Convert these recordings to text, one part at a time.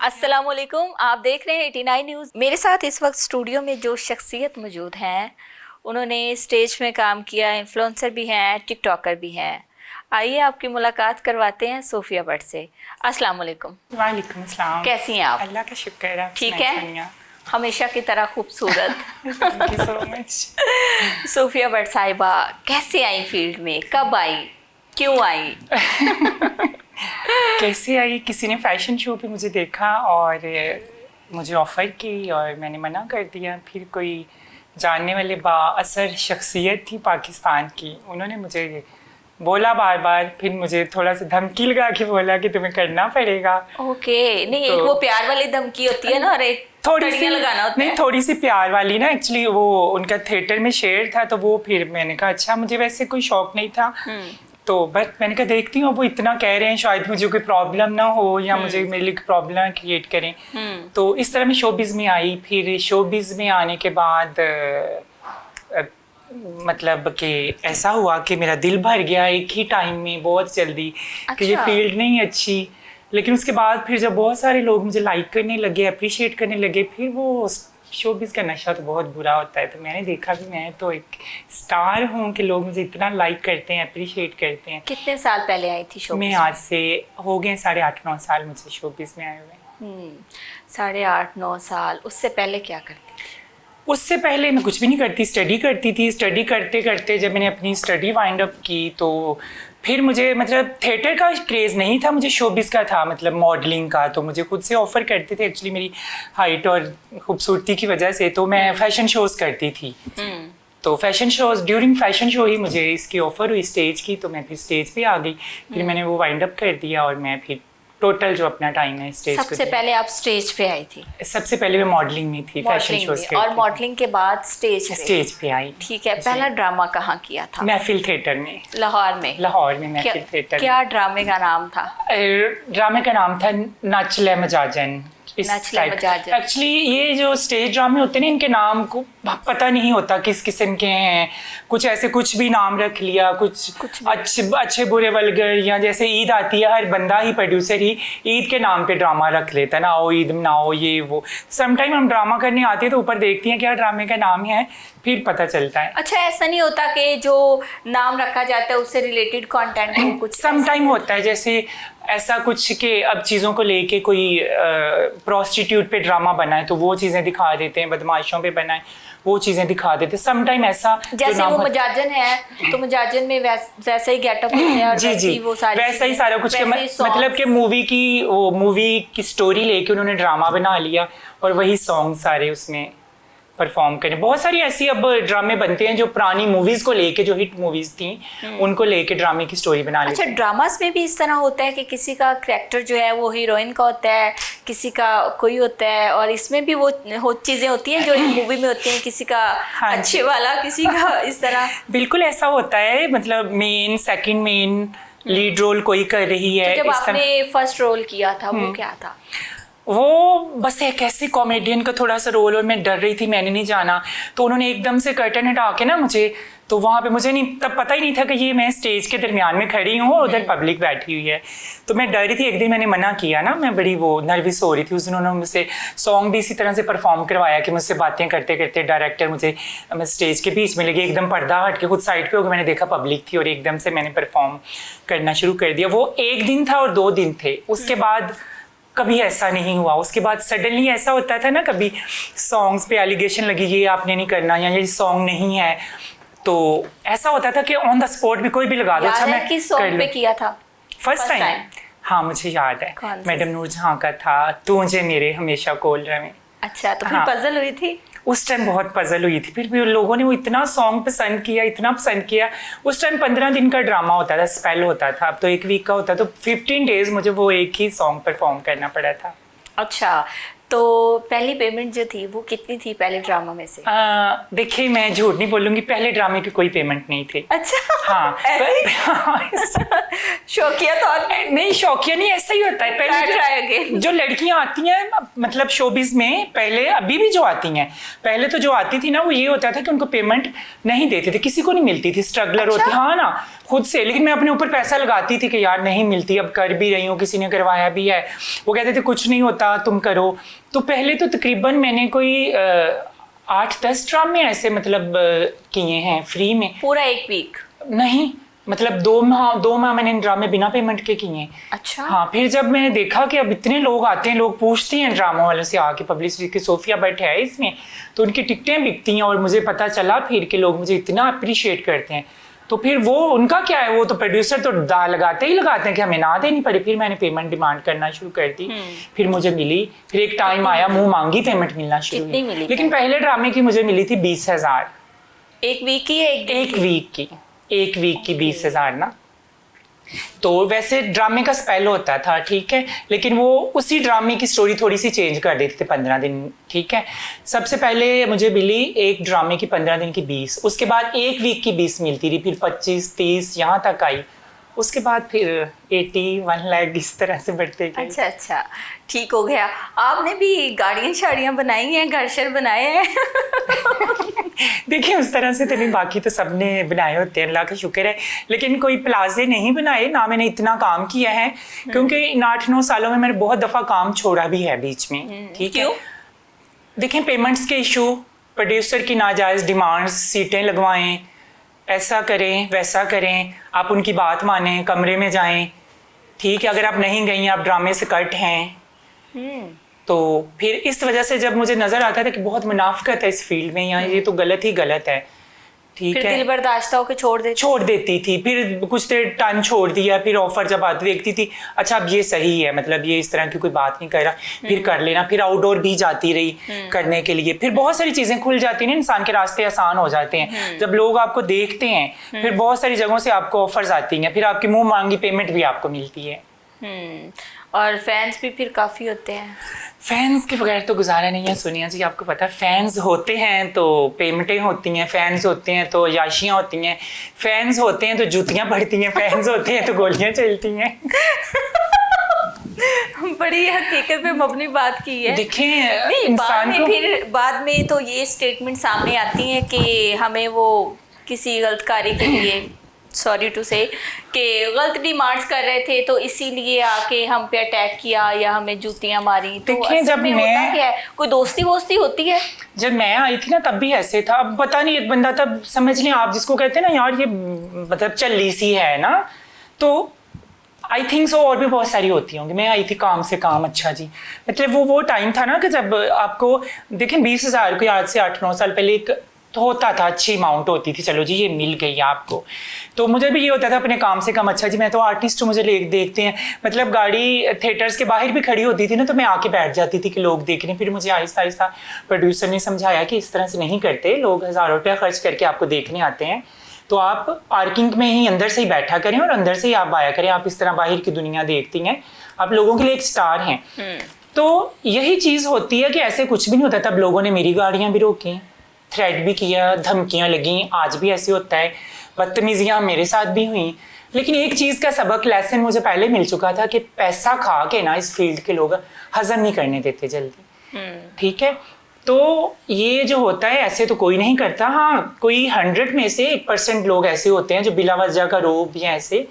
अस्सलाम वालेकुम। आप देख रहे हैं 89 न्यूज़। मेरे साथ इस वक्त स्टूडियो में जो शख्सियत मौजूद हैं, उन्होंने स्टेज में काम किया, इन्फ्लुएंसर भी हैं, टिकटॉकर भी हैं। आइए आपकी मुलाकात करवाते हैं सोफिया भट्ट से। अस्सलाम वालेकुम। वालेकुम अस्सलाम। कैसी हैं आप? अल्लाह का शुक्र है। आप ठीक सुनाएं है, सोनिया। हमेशा की तरह खूबसूरत। Thank you so much. Sophia Bhatt साहिबा कैसे आई फील्ड में, कब आई, क्यों आई? कैसे आई? किसी ने फैशन शो पे मुझे देखा और मुझे ऑफ़र की और मैंने मना कर दिया। फिर कोई जानने वाले बाअसर शख्सियत थी पाकिस्तान की, उन्होंने मुझे बोला बार बार, फिर मुझे थोड़ा सा धमकी लगा के बोला कि तुम्हें करना पड़ेगा। ओके, नहीं तो एक वो प्यार वाली धमकी होती है ना, अरे थोड़ी सी लगाना होता नहीं, है। थोड़ी सी प्यार वाली ना। एक्चुअली वो उनका थिएटर में शेयर था, तो वो फिर मैंने कहा अच्छा, मुझे वैसे कोई शौक नहीं था। तो बट मैंने कहा देखती हूँ, वो इतना कह रहे हैं, शायद मुझे कोई प्रॉब्लम ना हो या मुझे मेरे लिए प्रॉब्लम क्रिएट करें। तो इस तरह मैं शोबिज़ में आई। फिर शोबिज़ में आने के बाद मतलब कि ऐसा हुआ कि मेरा दिल भर गया एक ही टाइम में, बहुत जल्दी। कि ये अच्छा। फील्ड नहीं अच्छी। लेकिन उसके बाद फिर जब बहुत सारे लोग मुझे लाइक करने लगे, अप्रिशिएट करने लगे, फिर वो शोबिज़ का नशा तो बहुत बुरा होता है। तो मैंने देखा कि मैं तो एक स्टार हूँ कि लोग मुझे इतना लाइक करते हैं, अप्रिशिएट करते हैं। कितने साल पहले आई थी शो? मैं आज से हो गए 8.5-9 साल मुझे शोबिज़ में आए हुए। 8.5-9 साल। उससे पहले क्या करती थी? उससे पहले मैं कुछ भी नहीं करती, स्टडी करती थी। स्टडी करते करते जब मैंने अपनी स्टडी वाइंड अप की, तो फिर मुझे मतलब थिएटर का क्रेज़ नहीं था, मुझे शोबिज़ का था, मतलब मॉडलिंग का। तो मुझे खुद से ऑफ़र करते थे, एक्चुअली मेरी हाइट और खूबसूरती की वजह से। तो मैं फ़ैशन शोज़ करती थी। तो fashion shows, during fashion show ही मुझे इसकी ऑफ़र हुई स्टेज की, तो मैं फिर स्टेज पे आ गई। फिर मैंने वो वाइंड अप कर दिया और मैं फिर टोटल जो अपना टाइम है स्टेज पे। सबसे पहले आप स्टेज पे आई थी? सबसे पहले मैं मॉडलिंग में थी, फैशन शोज़ और मॉडलिंग के बाद स्टेज पे आई। ठीक है। पहला ड्रामा कहाँ किया था? महफिल थिएटर में, लाहौर में। लाहौर में महफिल थिएटर। क्या ड्रामे का नाम था? ड्रामे का नाम था नच ले मजाजन। एक्चुअली ये जो स्टेज ड्रामे होते हैं ना, इनके नाम को पता नहीं होता किस किस्म के हैं। कुछ ऐसे कुछ भी नाम रख लिया, कुछ अच्छे बुरे वल्गर, या जैसे ईद आती है, हर बंदा ही प्रोड्यूसर ही ईद के नाम पे ड्रामा रख लेता है ना, आओ ईद मनाओ ये वो। समटाइम हम ड्रामा करने आते हैं तो ऊपर देखती हैं क्या ड्रामे का नाम है, फिर पता चलता है। अच्छा, ऐसा नहीं होता कि जो नाम रखा जाता है उससे रिलेटेड कंटेंट हो? कुछ समटाइम होता है, जैसे ऐसा कुछ कि अब चीज़ों को लेके कोई प्रोस्टिट्यूट पे ड्रामा बनाए तो वो चीज़ें दिखा देते हैं, बदमाशों पे बनाए वो चीज़ें दिखा देते हैं। समटाइम ऐसा जैसे वो मजाजन है, तो मजाजन में वैसा ही गेटअप होते हैं और जी वो सारी वैसा ही सारा कुछ मतलब कि मूवी की स्टोरी लेके उन्होंने ड्रामा बना लिया और वही सॉन्ग सारे उसमें परफॉर्म करें। बहुत सारी ऐसी अब ड्रामे बनते हैं जो पुरानी मूवीज को लेके, जो हिट मूवीज थी उनको लेके ड्रामे की स्टोरी बना लेते हैं। अच्छा, ड्रामास में भी इस तरह होता है कि किसी का कैरेक्टर जो है वो हीरोइन का होता है, किसी का कोई होता है, और इसमें भी वो चीज़ें होती हैं जो मूवी में होती हैं, किसी का अच्छे वाला, किसी का इस तरह। बिल्कुल ऐसा होता है, मतलब main second main lead role कोई कर रही है। तो जब आपने फर्स्ट रोल किया था वो क्या था? वो बस एक ऐसे कॉमेडियन का थोड़ा सा रोल, और मैं डर रही थी, मैंने नहीं जाना। तो उन्होंने एकदम से कर्टन हटा के ना मुझे, तो वहाँ पे मुझे नहीं तब पता ही नहीं था कि ये मैं स्टेज के दरमियान में खड़ी हूँ और उधर पब्लिक बैठी हुई है। तो मैं डर रही थी। एक दिन मैंने मना किया ना, मैं बड़ी वो नर्वस हो रही थी। उस दिन उन्होंने मुझसे सॉन्ग भी इसी तरह से परफॉर्म करवाया कि मुझसे बातें करते करते डायरेक्टर मुझे, मैं स्टेज के बीच में लगी, एकदम पर्दा हट के खुद साइड पे हो गया। मैंने देखा पब्लिक थी और एकदम से मैंने परफॉर्म करना शुरू कर दिया। वो एक दिन था और 2 दिन थे, उसके बाद कभी ऐसा नहीं हुआ। उसके बाद सडनली ऐसा होता था ना, कभी सॉन्ग्स पे एलिगेशन लगी, ये आपने नहीं करना या ये सॉन्ग नहीं है, तो ऐसा होता था कि ऑन द स्पॉट भी कोई भी लगा दो। अच्छा, मैं किस सॉन्ग पे किया था फर्स्ट टाइम? हाँ मुझे याद है, मैडम नूरजहां का था, तुझे मेरे हमेशा कोल रहे। अच्छा, तो फिर पजल हुई थी उस टाइम, बहुत पजल हुई थी। फिर भी लोगों ने वो इतना सॉन्ग पसंद किया, इतना पसंद किया। उस टाइम 15 दिन का ड्रामा होता था, स्पेल होता था, अब तो 1 वीक का होता। तो 15 डेज मुझे वो एक ही सॉन्ग परफॉर्म करना पड़ा था। अच्छा, तो पहली पेमेंट जो थी वो कितनी थी पहले ड्रामा में से? देखिए, मैं झूठ नहीं बोलूंगी, पहले ड्रामे की कोई पेमेंट नहीं थी। अच्छा। हाँ। शौकिया तौर पे? नहीं, शौकिया नहीं, ऐसा ही होता है। पहले जो लड़कियां आती हैं मतलब शोबिज में, पहले अभी भी जो आती हैं, पहले तो जो आती थी ना, वो ये होता था कि उनको पेमेंट नहीं देते थे, किसी को नहीं मिलती थी, स्ट्रगलर होती। हाँ ना, खुद से। लेकिन मैं अपने ऊपर पैसा लगाती थी कि यार नहीं मिलती, अब कर भी रही हूँ, किसी ने करवाया भी है। वो कहते थे कुछ नहीं होता, तुम करो। तो पहले तो तकरीबन मैंने कोई 8-10 ड्रामे ऐसे मतलब किए हैं फ्री में। पूरा एक वीक? नहीं, मतलब 2 माह मैंने ड्रामे बिना पेमेंट के किए हैं। अच्छा। हाँ, फिर जब मैंने देखा कि अब इतने लोग आते हैं, लोग पूछते हैं ड्रामा वालों से आके, पब्लिसिटी की सोफिया भट्ट है इसमें, तो उनकी टिकटें बिकती हैं। और मुझे पता चला फिर कि लोग मुझे इतना अप्रिशिएट करते हैं। तो फिर वो उनका क्या है, वो तो प्रोड्यूसर तो लगाते हैं कि हमें ना देनी पड़े। फिर मैंने पेमेंट डिमांड करना शुरू कर दी। फिर मुझे मिली। फिर एक टाइम आया मुंह मांगी पेमेंट मिलना शुरू हुई। लेकिन पहले ड्रामे की मुझे मिली थी 20,000। एक वीक की? एक वीक की 20,000 ना। तो वैसे ड्रामे का स्पेल होता था, ठीक है, लेकिन वो उसी ड्रामे की स्टोरी थोड़ी सी चेंज कर देते थे 15 दिन, ठीक है। सबसे पहले मुझे मिली एक ड्रामे की 15 दिन की 20, उसके बाद एक वीक की 20 मिलती रही, फिर 25, 30 यहाँ तक आई। उसके बाद फिर 80, 1 लाख इस तरह से बढ़ते गए। अच्छा, ठीक हो गया। आपने भी गाड़ियाँ शाड़ियाँ बनाई हैं, घर शर बनाए हैं? देखिए, उस तरह से तो नहीं, बाकी तो सबने बनाए होते हैं, अल्लाह का शुक्र है। लेकिन कोई प्लाजे नहीं बनाए ना, मैंने इतना काम किया है, क्योंकि इन 8-9 सालों में मैंने बहुत दफ़ा काम छोड़ा भी है बीच में, ठीक है। देखें, पेमेंट्स के इशू, प्रोड्यूसर की नाजायज़ डिमांड्स, सीटें लगवाएं, ऐसा करें वैसा करें, आप उनकी बात मानें, कमरे में जाएं, ठीक है। अगर आप नहीं गई, आप ड्रामे से कट हैं, तो फिर इस वजह से जब मुझे नज़र आता था कि बहुत मुनाफिकत है इस फील्ड में, यहाँ ये तो गलत ही गलत है, ठीक है। फिर दिल बर्दाश्त होकर छोड़ देती थी। फिर कुछ देर टाइम छोड़ दिया, फिर ऑफर जब आती देखती थी, अच्छा अब ये सही है, मतलब ये इस तरह की कोई बात नहीं कर रहा, फिर कर लेना। फिर आउटडोर भी जाती रही करने के लिए। फिर बहुत सारी चीज़ें खुल जाती हैं, इंसान के रास्ते आसान हो जाते हैं जब लोग आपको देखते हैं। फिर बहुत सारी जगहों से आपको ऑफर्स आती हैं, फिर आपकी मुँह मांगी पेमेंट भी आपको मिलती है। और फैंस भी फिर काफ़ी होते हैं। फैंस के बगैर तो गुजारा नहीं है सोनिया जी, आपको पता है। फैंस होते हैं तो पेमेंटें होती हैं, फैंस होते हैं तो याशियाँ होती हैं, फैंस होते हैं तो जूतियाँ पड़ती हैं, फैंस होते हैं तो गोलियाँ चलती हैं। बड़ी हकीकत पे मबनी बात की है। देखिए, बाद में तो ये स्टेटमेंट सामने आती है कि हमें वो किसी गलत कार्य के लिए, सॉरी टू से, कि गलत डिमांड्स कर रहे थे तो इसीलिए आके हम पे अटैक किया या हमें जूतियां मारी। तो जब मैं होता क्या है, कोई दोस्ती वोस्ती होती है? जब मैं आई थी ना तब भी ऐसे था। अब पता नहीं, एक बंदा तब समझ लें आप, जिसको कहते हैं ना यार ये मतलब चल्ली सी है ना, तो आई थिंक सो और भी बहुत सारी होती होंगी। मैं आई थी काम से काम। अच्छा जी, मतलब वो टाइम था ना कि जब आपको देखें 20,000 को आज से 8-9 साल पहले एक तो होता था, अच्छी अमाउंट होती थी, चलो जी ये मिल गई आपको। तो मुझे भी ये होता था अपने काम से कम, अच्छा जी मैं तो आर्टिस्ट हूँ, मुझे देखते हैं, मतलब गाड़ी थिएटर्स के बाहर भी खड़ी होती थी ना, तो मैं आके बैठ जाती थी कि लोग देख रहे हैं। फिर मुझे आहिस्ता आहिस्ता प्रोड्यूसर ने समझाया कि इस तरह से नहीं करते, लोग हज़ारों रुपया खर्च करके आपको देखने आते हैं, तो आप पार्किंग में ही अंदर से ही बैठा करें और अंदर से ही आप आया करें। आप इस तरह बाहर की दुनिया देखती हैं, आप लोगों के लिए एक स्टार हैं। तो यही चीज़ होती है कि ऐसे कुछ भी नहीं होता। तब लोगों ने मेरी गाड़ियाँ भी रोकी, थ्रेट भी किया, धमकियाँ लगी, आज भी ऐसे होता है, बदतमीजियाँ मेरे साथ भी हुई। लेकिन एक चीज़ का सबक, लेसन मुझे पहले मिल चुका था कि पैसा खा के ना इस फील्ड के लोग हजम नहीं करने देते जल्दी, ठीक है। तो ये जो होता है ऐसे तो कोई नहीं करता। हाँ, कोई 100 में से 1% लोग ऐसे होते हैं जो बिला वजह का रोब या ऐसे,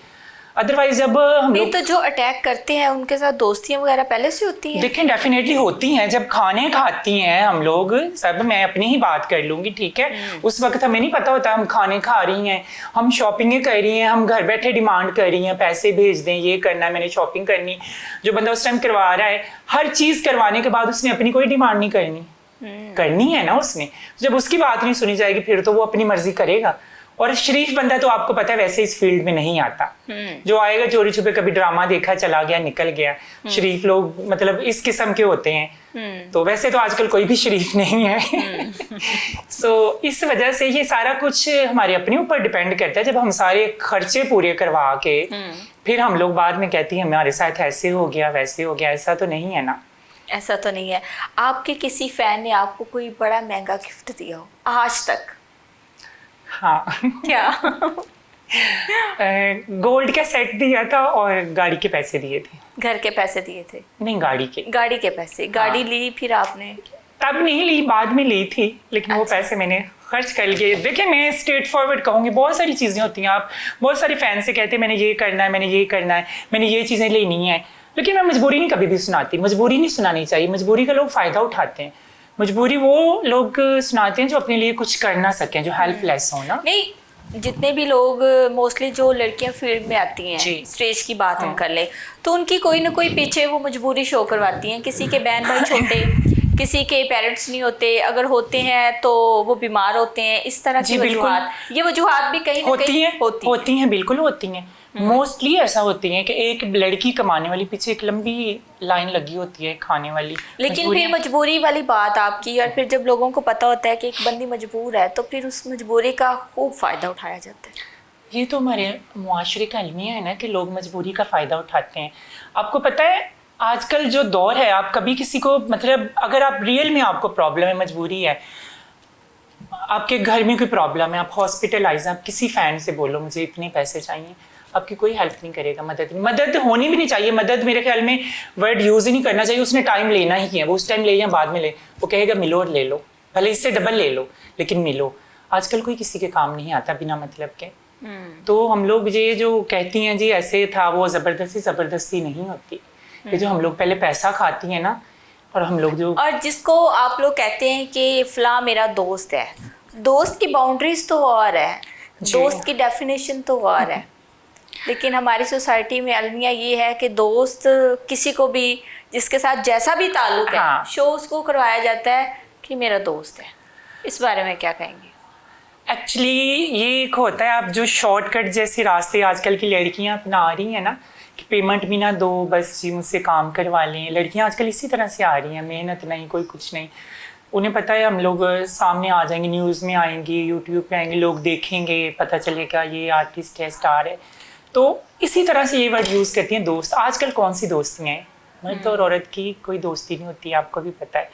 अदरवाइज जब हम लोग तो जो अटैक करते हैं उनके साथ दोस्तियां वगैरह पहले से होती हैं? देखें, डेफिनेटली होती हैं। जब खाने खाती हैं हम लोग सब, मैं अपनी ही बात कर लूँगी, ठीक है। उस वक्त हमें नहीं पता होता हम खाने खा रही हैं, हम शॉपिंगें कर रही हैं, हम घर बैठे डिमांड कर रही हैं, पैसे भेज दें, ये करना है, मैंने शॉपिंग करनी। जो बंदा उस टाइम करवा रहा है, हर चीज़ करवाने के बाद उसने अपनी कोई डिमांड नहीं करनी है ना उसने। जब उसकी बात नहीं सुनी जाएगी फिर तो वो अपनी मर्जी करेगा। और शरीफ बंदा तो आपको पता है वैसे इस फील्ड में नहीं आता, जो आएगा चोरी छुपे, कभी ड्रामा देखा, चला गया, निकल गया। शरीफ लोग मतलब इस किस्म के होते हैं। तो वैसे तो आजकल कोई भी शरीफ नहीं है। सो इस वजह से ये सारा कुछ हमारे अपने ऊपर डिपेंड करता है। जब हम सारे खर्चे पूरे करवा के फिर हम लोग बाद में कहती हैं हमारे साथ ऐसे हो गया वैसे हो गया, ऐसा तो नहीं है ना। ऐसा तो नहीं है। आपके किसी फैन ने आपको कोई बड़ा महंगा गिफ्ट दिया हो आज तक? हाँ। क्या? गोल्ड का सेट दिया था और गाड़ी के पैसे दिए थे। घर के पैसे दिए थे? नहीं, गाड़ी के। गाड़ी के पैसे। गाड़ी ली फिर आपने? तब नहीं ली, बाद में ली थी, लेकिन वो अच्छा। पैसे मैंने खर्च कर लिए। देखिए, मैं स्ट्रेट फॉरवर्ड कहूँगी, बहुत सारी चीज़ें होती हैं। आप बहुत सारे फैन से कहते हैं मैंने ये करना है, मैंने ये करना है, मैंने ये चीज़ें लेनी है, लेकिन मैं मजबूरी नहीं कभी भी सुनाती। मजबूरी नहीं सुनानी चाहिए। मजबूरी का लोग फ़ायदा उठाते हैं। मजबूरी वो लोग सुनाते हैं जो अपने लिए कुछ कर ना सकें, जो हेल्पलेस हो ना। नहीं, जितने भी लोग मोस्टली जो लड़कियां फील्ड में आती हैं, जी। स्टेज की बात हम हाँ। कर ले, तो उनकी कोई ना कोई पीछे वो मजबूरी शो करवाती हैं। किसी के बहन भाई छोटे, किसी के पेरेंट्स नहीं होते, अगर होते हैं तो वो बीमार होते हैं, इस तरह की जी, बिल्कुल। वजूहात, ये वजूहात भी कहीं ना कहीं होती हैं, बिल्कुल होती हैं। मोस्टली ऐसा होती है कि एक लड़की कमाने वाली पीछे एक लंबी लाइन लगी होती है खाने वाली। लेकिन फिर मजबूरी वाली बात आपकी, और फिर जब लोगों को पता होता है कि एक बंदी मजबूर है, तो फिर उस मजबूरी का खूब फायदा उठाया जाता है। ये तो हमारे मुआशरे का अलमिया है ना कि लोग मजबूरी का फ़ायदा उठाते हैं। आपको पता है आजकल जो दौर है, आप कभी किसी को, मतलब अगर आप रियल में आपको प्रॉब्लम है, मजबूरी है, आपके घर में कोई प्रॉब्लम है, आप हॉस्पिटलाइज हैं, आप किसी फैन से बोलो मुझे इतने पैसे चाहिए, आपकी कोई हेल्प नहीं करेगा, मदद होनी भी नहीं चाहिए। मदद मेरे ख्याल में वर्ड यूज़ ही नहीं करना चाहिए। उसने टाइम लेना ही है, वो उस टाइम ले या बाद में ले, वो कहेगा मिलो और ले लो, भले इससे डबल ले लो लेकिन मिलो। आजकल कोई किसी के काम नहीं आता बिना मतलब के। तो हम लोग ये जो कहती हैं जी ऐसे था वो, ज़बरदस्ती नहीं होती। ये जो हम लोग पहले पैसा खाती हैं ना, और हम लोग जो, और जिसको आप लोग कहते हैं कि फला मेरा दोस्त है, दोस्त की बाउंड्रीज तो और है, दोस्त की डेफिनेशन तो और है, लेकिन हमारी सोसाइटी में अलमिया ये है कि दोस्त किसी को भी, जिसके साथ जैसा भी ताल्लुक है, हाँ। शो उसको करवाया जाता है कि मेरा दोस्त है। इस बारे में क्या कहेंगे? एक्चुअली ये एक होता है, आप जो शॉर्टकट जैसे रास्ते आजकल की लड़कियां अपना रही हैं ना, कि पेमेंट भी ना दो, बस जी मुझसे काम करवा लें। लड़कियां आजकल इसी तरह से आ रही हैं, मेहनत नहीं, कोई कुछ नहीं। उन्हें पता है हम लोग सामने आ जाएंगे, न्यूज़ में आएंगे, यूट्यूब पे आएंगे, लोग देखेंगे, पता चलेगा ये आर्टिस्ट है, स्टार है। तो इसी तरह से ये वर्ड यूज़ करती हैं दोस्त। आजकल कौन सी दोस्तियाँ हैं, मर्द और औरत की कोई दोस्ती नहीं होती, आपको भी पता है।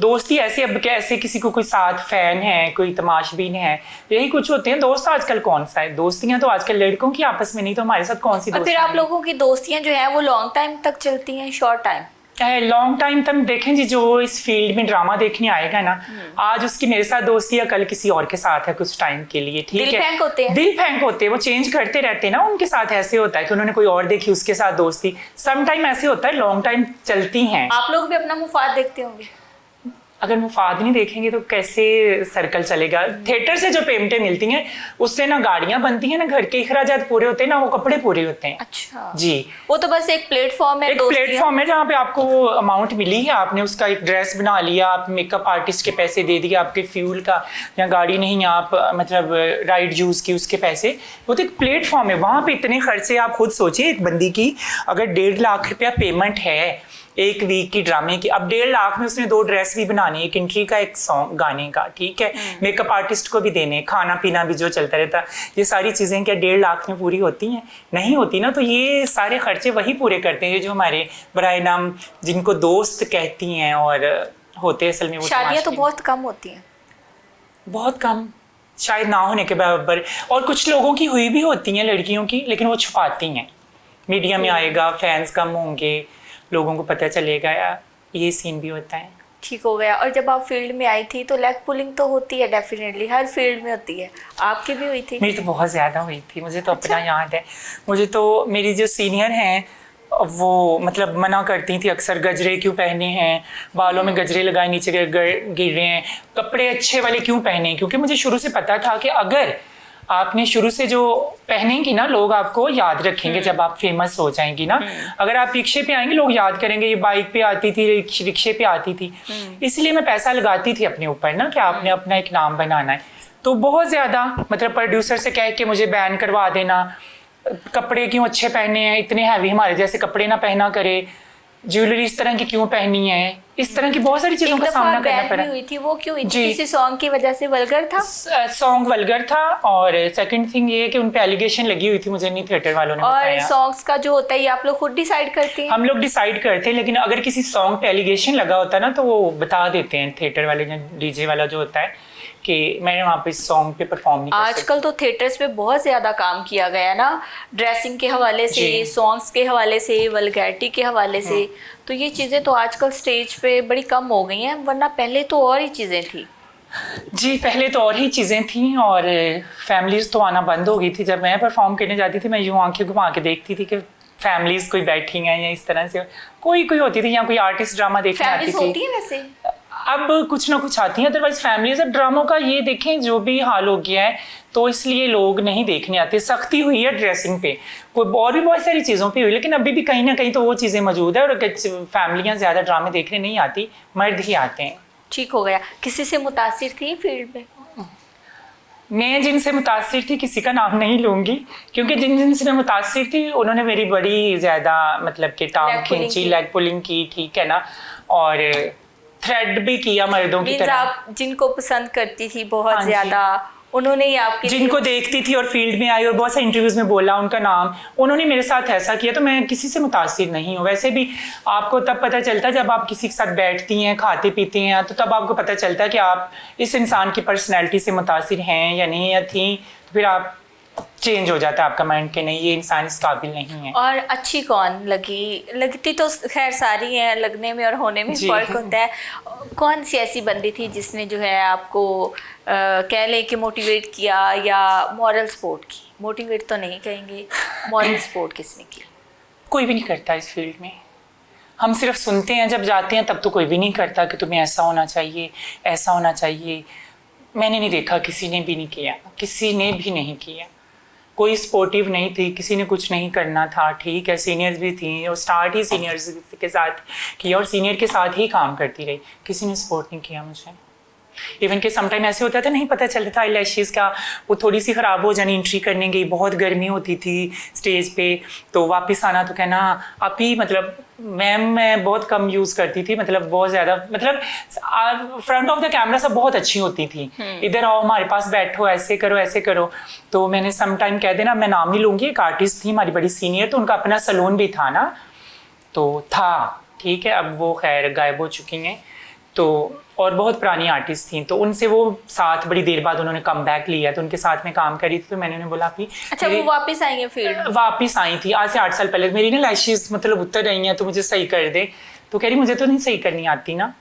दोस्ती ऐसे, अब कैसे किसी को कोई साथ फैन है, कोई तमाशबीन है, यही कुछ होते हैं दोस्त। आजकल कौन सा है, दोस्तियां तो आजकल लड़कों की आपस में, नहीं तो हमारे साथ कौन सी और दोस्ती। फिर आप लोगों की दोस्तियां जो है वो लॉन्ग टाइम तक चलती हैं, शॉर्ट टाइम? लॉन्ग टाइम तक देखें जी, जो इस फील्ड में ड्रामा देखने आएगा ना, आज उसकी मेरे साथ दोस्ती है, कल किसी और के साथ है कुछ टाइम के लिए, ठीक है। दिल फेंक होते हैं, दिल फेंक होते हैं, वो चेंज करते रहते हैं ना। उनके साथ ऐसे होता है कि उन्होंने कोई और देखी, उसके साथ दोस्ती। सम टाइम ऐसे होता है, लॉन्ग टाइम चलती हैं। आप लोग भी अपना मुफाद देखते होंगे। अगर मुफाद नहीं देखेंगे तो कैसे सर्कल चलेगा। थिएटर से जो पेमेंटें मिलती हैं उससे ना गाड़ियां बनती हैं, ना घर के अखराजात पूरे होते हैं, ना वो कपड़े पूरे होते हैं। अच्छा जी, वो तो बस एक प्लेटफॉर्म है, एक प्लेटफॉर्म है जहाँ पे आपको अमाउंट मिली है, आपने उसका एक ड्रेस बना लिया, आप मेकअप आर्टिस्ट के पैसे दे दिए, आपके फ्यूल का, या गाड़ी नहीं आप मतलब राइड यूज़ की उसके पैसे, वो तो एक प्लेटफॉर्म है। वहाँ पे इतने खर्चे, आप खुद सोचिए, एक बंदी की अगर 1.5 लाख रुपया पेमेंट है एक वीक की ड्रामे की, अब 1.5 लाख में उसने 2 ड्रेस भी बनानी, एक एंट्री का, एक सॉन्ग गाने का, ठीक है, मेकअप आर्टिस्ट को भी देने, खाना पीना भी जो चलता रहता, ये सारी चीज़ें क्या 1.5 लाख में पूरी होती हैं? नहीं होती ना। तो ये सारे खर्चे वही पूरे करते हैं जो हमारे बराए नाम जिनको दोस्त कहती हैं और होते असल में वो शादियाँ तो बहुत कम होती हैं, बहुत कम, शायद ना होने के बराबर। और कुछ लोगों की हुई भी होती हैं लड़कियों की, लेकिन वो छुपाती हैं। मीडिया में आएगा, फैंस कम होंगे, लोगों को पता चलेगा, ये सीन भी होता है। ठीक हो गया। और जब आप फील्ड में आई थी तो लेग पुलिंग तो होती है, डेफिनेटली हर फील्ड में होती है, आपकी भी हुई थी? मेरी तो बहुत ज़्यादा हुई थी, मुझे तो अपना याद है। मुझे तो मेरी जो सीनियर हैं वो मतलब मना करती थी अक्सर, गजरे क्यों पहने हैं, बालों में गजरे लगाए नीचे गिर रहे हैं, कपड़े अच्छे वाले क्यों पहने, क्योंकि मुझे शुरू से पता था कि अगर आपने शुरू से जो पहनेंगी ना, लोग आपको याद रखेंगे जब आप फेमस हो जाएंगी ना। अगर आप रिक्शे पे आएंगे लोग याद करेंगे ये बाइक पे आती थी, रिक्शे पे आती थी। इसलिए मैं पैसा लगाती थी अपने ऊपर ना कि आपने अपना एक नाम बनाना है। तो बहुत ज़्यादा मतलब प्रोड्यूसर से कह के मुझे बैन करवा देना, कपड़े क्यों अच्छे पहने हैं, इतने हैवी हमारे जैसे कपड़े ना पहना करे, ज्वेलरी इस तरह की क्यों पहनी है, इस तरह की बहुत सारी चीज़ों एक का दफा सामना करना बैन पड़ा। भी हुई थी, वो क्यों हुई थी? जी। किसी सॉन्ग की वजह से? वल्गर था? सॉन्ग वल्गर था, और सेकंड थिंग ये है कि उन पे एलिगेशन लगी हुई थी, मुझे नहीं थिएटर वालों ने और बताया। सॉन्ग्स का जो होता है ये आप लोग खुद डिसाइड करते हैं? हम लोग डिसाइड करते हैं, लेकिन अगर किसी सॉन्ग पे एलिगेशन लगा होता है ना तो वो बता देते हैं थिएटर वाले, डीजे वाला जो होता है, कि मैंने वहाँ पे इस सॉन्ग पे परफॉर्म नहीं कर सकती। आजकल तो थिएटर्स में बहुत ज्यादा काम किया गया ना, ड्रेसिंग के हवाले से, जी। सॉन्ग्स के हवाले से, वल्गैरिटी के हवाले से। तो ये चीजें तो आजकल स्टेज पे बड़ी कम हो गई हैं, वरना पहले तो और ही चीजें थी। जी, पहले तो और ही चीज़ें थी, और फैमिलीज तो आना बंद हो गई थी। जब मैं परफॉर्म करने जाती थी, मैं यूँ आंखें घुमा के देखती थी कि फैमिलीज कोई बैठी हैं, या इस तरह से कोई कोई होती थी, या कोई आर्टिस्ट ड्रामा देखने आती फैमिलीज थी। होती है वैसे? अब कुछ ना कुछ आती हैं, अदरवाइज फैमिलीज। अब ड्रामों का ये देखें जो भी हाल हो गया है, तो इसलिए लोग नहीं देखने आते। सख्ती हुई है ड्रेसिंग पे, कोई और भी बहुत सारी चीज़ों पे हुई, लेकिन अभी भी कहीं ना कहीं तो वो चीज़ें मौजूद है, और फैमिलियाँ ज़्यादा ड्रामे देखने नहीं आती, मर्द ही आते हैं। ठीक हो गया। किसी से मुतासिर थी फील्ड में? मैं जिनसे मुतासिर थी, किसी का नाम नहीं लूँगी, क्योंकि जिनसे मुतासिर थी उन्होंने मेरी बड़ी ज़्यादा मतलब कि टांग Leg pulling खींची, की। लेग पुलिंग की, ठीक है ना, और थ्रेड भी किया मर्दों की मीन्स तरह। आप जिनको पसंद करती थी हाँ बहुत जी। ज्यादा, उन्होंने ही आपके जिनको लिए- देखती थी और फील्ड में आई और बहुत सारे इंटरव्यूज में बोला उनका नाम, उन्होंने मेरे साथ ऐसा किया, तो मैं किसी से मुतासिर नहीं हूँ। वैसे भी आपको तब पता चलता है जब आप किसी के साथ बैठती हैं, खाते पीती हैं, तो तब आपको पता चलता है कि आप इस इंसान की पर्सनैलिटी से मुतासिर हैं या नहीं, या थी। तो फिर आप चेंज हो जाता है आपका माइंड कि नहीं, ये इंसान इस काबिल नहीं है। और अच्छी कौन लगी? लगती तो खैर सारी हैं, लगने में और होने में जी। फर्क होता है। कौन सी ऐसी बंदी थी जिसने जो है आपको कह लें कि मोटिवेट किया, या मॉरल सपोर्ट की? मोटिवेट तो नहीं कहेंगे, मॉरल सपोर्ट किसने की? कोई भी नहीं करता इस फील्ड में। हम सिर्फ सुनते हैं, जब जाते हैं तब तो कोई भी नहीं करता कि तुम्हें ऐसा होना चाहिए, ऐसा होना चाहिए। मैंने नहीं देखा, किसी ने भी नहीं किया, किसी ने भी नहीं किया। कोई सपोर्टिव नहीं थी, किसी ने कुछ नहीं करना था, ठीक है। सीनियर्स भी थी, और स्टार्ट ही सीनियर्स के साथ किया, और सीनियर के साथ ही काम करती रही, किसी ने सपोर्ट नहीं किया मुझे। इवन कि समटाइम ऐसे होता था, नहीं पता चलता था आईलैशेस का, वो थोड़ी सी ख़राब हो जानी, एंट्री करने गई, बहुत गर्मी होती थी स्टेज पे, तो वापस आना तो कहना आप ही, मतलब मैम मैं बहुत कम यूज़ करती थी, मतलब बहुत ज़्यादा, मतलब फ्रंट ऑफ द कैमरा सब बहुत अच्छी होती थी, इधर आओ हमारे पास बैठो, ऐसे करो ऐसे करो। तो मैंने समटाइम कह देना, मैं नाम नहीं लूँगी, एक आर्टिस्ट थी हमारी बड़ी सीनियर, तो उनका अपना सलून भी था ना, तो था, ठीक है, अब वो खैर गायब हो चुकी हैं। तो और बहुत पुरानी आर्टिस्ट थी, तो उनसे वो साथ बड़ी देर बाद उन्होंने कम बैक लिया, तो उनके साथ में काम करी थी। तो मैंने उन्हें बोला कि अच्छा, वो वापस आई हैं फील्ड? वापस आई थी आज से 8 साल पहले, मेरी ना लैशेस मतलब उतर रही हैं, तो मुझे सही कर दे। तो कह रही मुझे तो नहीं सही करनी आती ना।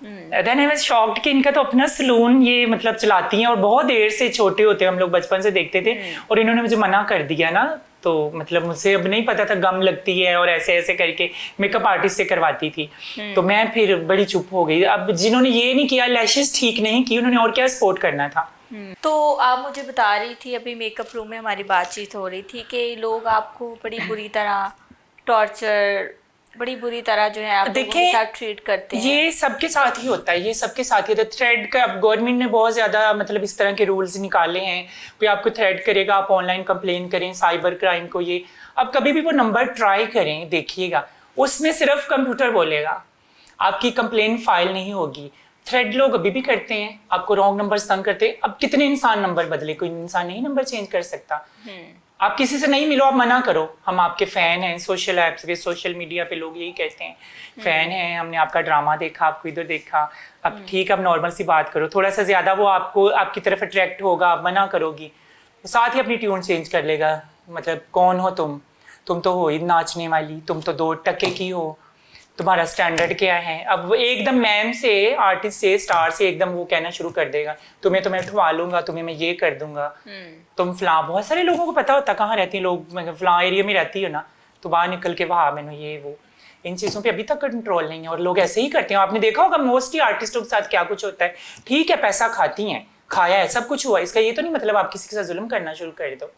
देन आई वाज शॉक्ड कि इनका तो अपना सलून ये मतलब चलाती हैं, और बहुत देर से, छोटे होते हम लोग बचपन से देखते थे, और इन्होंने मुझे मना कर दिया ना, तो मतलब मुझे अब नहीं पता था गम लगती है, और ऐसे ऐसे करके मेकअप आर्टिस्ट से करवाती थी। तो मैं फिर बड़ी चुप हो गई। अब जिन्होंने ये नहीं किया, लैशेस ठीक नहीं की, उन्होंने और क्या सपोर्ट करना था। तो आप मुझे बता रही थी, अभी मेकअप रूम में हमारी बातचीत हो रही थी, कि लोग आपको बड़ी बुरी तरह टॉर्चर, बड़ी बुरी तरह जो है आप लोगों के साथ ट्रीट करते हैं। ये सबके साथ ही होता है, ये सबके साथ ही होता है। थ्रेड का अब गवर्नमेंट ने बहुत ज़्यादा मतलब इस तरह के रूल्स निकाले हैं, कोई आपको थ्रेड करेगा आप ऑनलाइन कंप्लेन करें साइबर क्राइम को। ये अब कभी भी वो नंबर ट्राई करें, देखिएगा उसमें सिर्फ कंप्यूटर बोलेगा, आपकी कंप्लेन फाइल नहीं होगी। थ्रेड लोग अभी भी करते हैं, आपको रॉन्ग नंबर तंग करते हैं। अब कितने इंसान नंबर बदले, कोई इंसान नहीं नंबर चेंज कर सकता। आप किसी से नहीं मिलो, आप मना करो, हम आपके फ़ैन हैं। सोशल ऐप्स पे, सोशल मीडिया पे लोग यही कहते हैं, फ़ैन हैं, हमने आपका ड्रामा देखा, आपको इधर देखा। अब ठीक, अब नॉर्मल सी बात करो, थोड़ा सा ज़्यादा वो आपको आपकी तरफ अट्रैक्ट होगा, आप मना करोगी, तो साथ ही अपनी ट्यून चेंज कर लेगा। मतलब कौन हो तुम तो हो ही नाचने वाली, तुम तो 2 टके की हो, तुम्हारा स्टैंडर्ड क्या है। अब वो एकदम मैम से, आर्टिस्ट से, स्टार से एकदम वो कहना शुरू कर देगा, तुम्हें उठवा लूंगा, तुम्हें मैं ये कर दूंगा, तुम फलां। बहुत सारे लोगों को पता होता कहाँ रहती हैं लोग, मैं फलां एरिया में रहती हो ना, तो बाहर निकल के वहाँ मैंने ये वो, इन चीज़ों पे अभी तक कंट्रोल नहीं है, और लोग ऐसे ही करते हैं। आपने देखा होगा मोस्टली आर्टिस्टों के साथ क्या कुछ होता है। ठीक है, पैसा खाती हैं, खाया है, सब कुछ हुआ, इसका ये तो नहीं मतलब आप किसी के साथ जुल्म करना शुरू कर दो।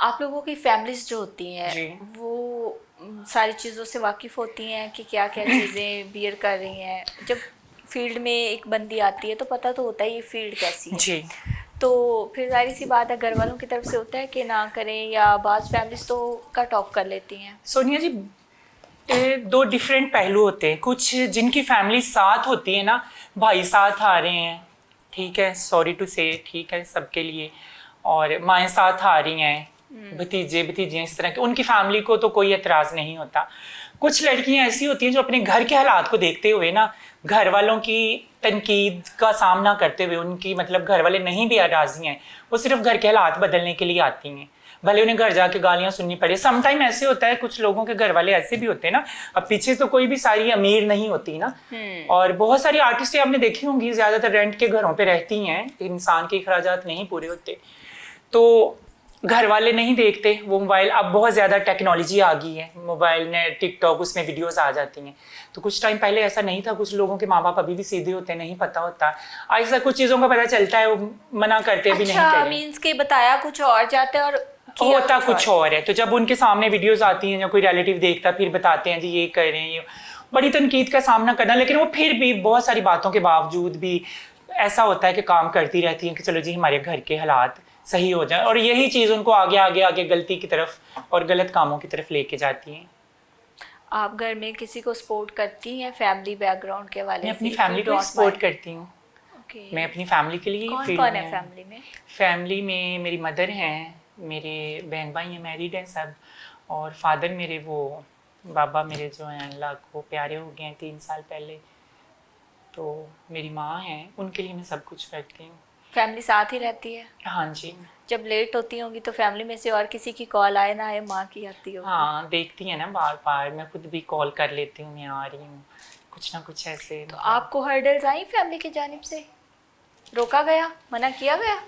आप लोगों की फैमिलीज जो होती हैं जी। वो सारी चीज़ों से वाकिफ़ होती हैं कि क्या क्या चीज़ें बियर कर रही हैं? जब फील्ड में एक बंदी आती है तो पता तो होता है ये फील्ड कैसी है। जी। तो फिर जाहिर सी बात है घर वालों की तरफ से होता है कि ना करें, या बाज़ फैमिलीज तो कट ऑफ कर लेती हैं। सोनिया जी, दो डिफरेंट पहलू होते हैं। कुछ जिनकी फैमिली साथ होती है ना, भाई साथ आ रहे हैं, ठीक है, सॉरी टू से, ठीक है सबके लिए, और माएँ साथ आ रही हैं, भतीजे भतीजियाँ इस तरह के, उनकी फैमिली को तो कोई एतराज़ नहीं होता। कुछ लड़कियां ऐसी होती हैं जो अपने घर के हालात को देखते हुए ना, घर वालों की तनकीद का सामना करते हुए, उनकी मतलब घर वाले नहीं भी राजी हैं, वो सिर्फ घर के हालात बदलने के लिए आती हैं, भले उन्हें घर जाके गालियां सुननी पड़े। समटाइम ऐसे होता है, कुछ लोगों के घर वाले ऐसे भी होते हैं ना, अब पीछे तो कोई भी सारी अमीर नहीं होती ना, और बहुत सारी आर्टिस्ट आपने देखी होंगी ज्यादातर रेंट के घरों पे रहती हैं, इंसान के अखराजात नहीं पूरे होते, तो घर वाले नहीं देखते वो मोबाइल। अब बहुत ज़्यादा टेक्नोलॉजी आ गई है, मोबाइल ने टिकटॉक, उसमें वीडियोस आ जाती हैं। तो कुछ टाइम पहले ऐसा नहीं था, कुछ लोगों के माँ बाप अभी भी सीधे होते हैं, नहीं पता होता, ऐसा कुछ चीज़ों का पता चलता है, वो मना करते भी नहीं करें। मीन्स के बताया कुछ और जाता है और होता कुछ और है। तो जब उनके सामने वीडियोस आती हैं या कोई रिलेटिव देखता, फिर बताते हैं जी ये कर रहे हैं, ये बड़ी तनकीद का सामना करना, लेकिन वो फिर भी बहुत सारी बातों के बावजूद भी ऐसा होता है कि काम करती रहती हैं कि चलो जी हमारे घर के हालात सही हो जाए, और यही चीज़ उनको आगे आगे आगे गलती की तरफ और गलत कामों की तरफ लेके जाती हैं। आप घर में किसी को सपोर्ट करती हैं फैमिली बैकग्राउंड के वाले? मैं अपनी फैमिली को सपोर्ट करती हूँ। Okay. मैं अपनी फैमिली के लिए कौन कौन है फैमिली में? फैमिली में मेरी मदर हैं, मेरे बहन भाई हैं, मैरिड हैं सब, और फादर मेरे, वो बाबा मेरे जो हैं अल्लाह को प्यारे हो गए हैं 3 साल पहले, तो मेरी माँ हैं, उनके लिए मैं सब कुछ करती हूँ। फैमिली साथ ही रहती है? हाँ जी। जब लेट होती होंगी तो फैमिली में से और किसी की कॉल आए ना आए, माँ की आती होगी? हाँ, देखती है ना बार बार, मैं खुद भी कॉल कर लेती हूँ, मैं आ रही हूँ, कुछ ना कुछ ऐसे। तो आपको हर्डल्स आई फैमिली की जानिब से? रोका गया, मना किया गया?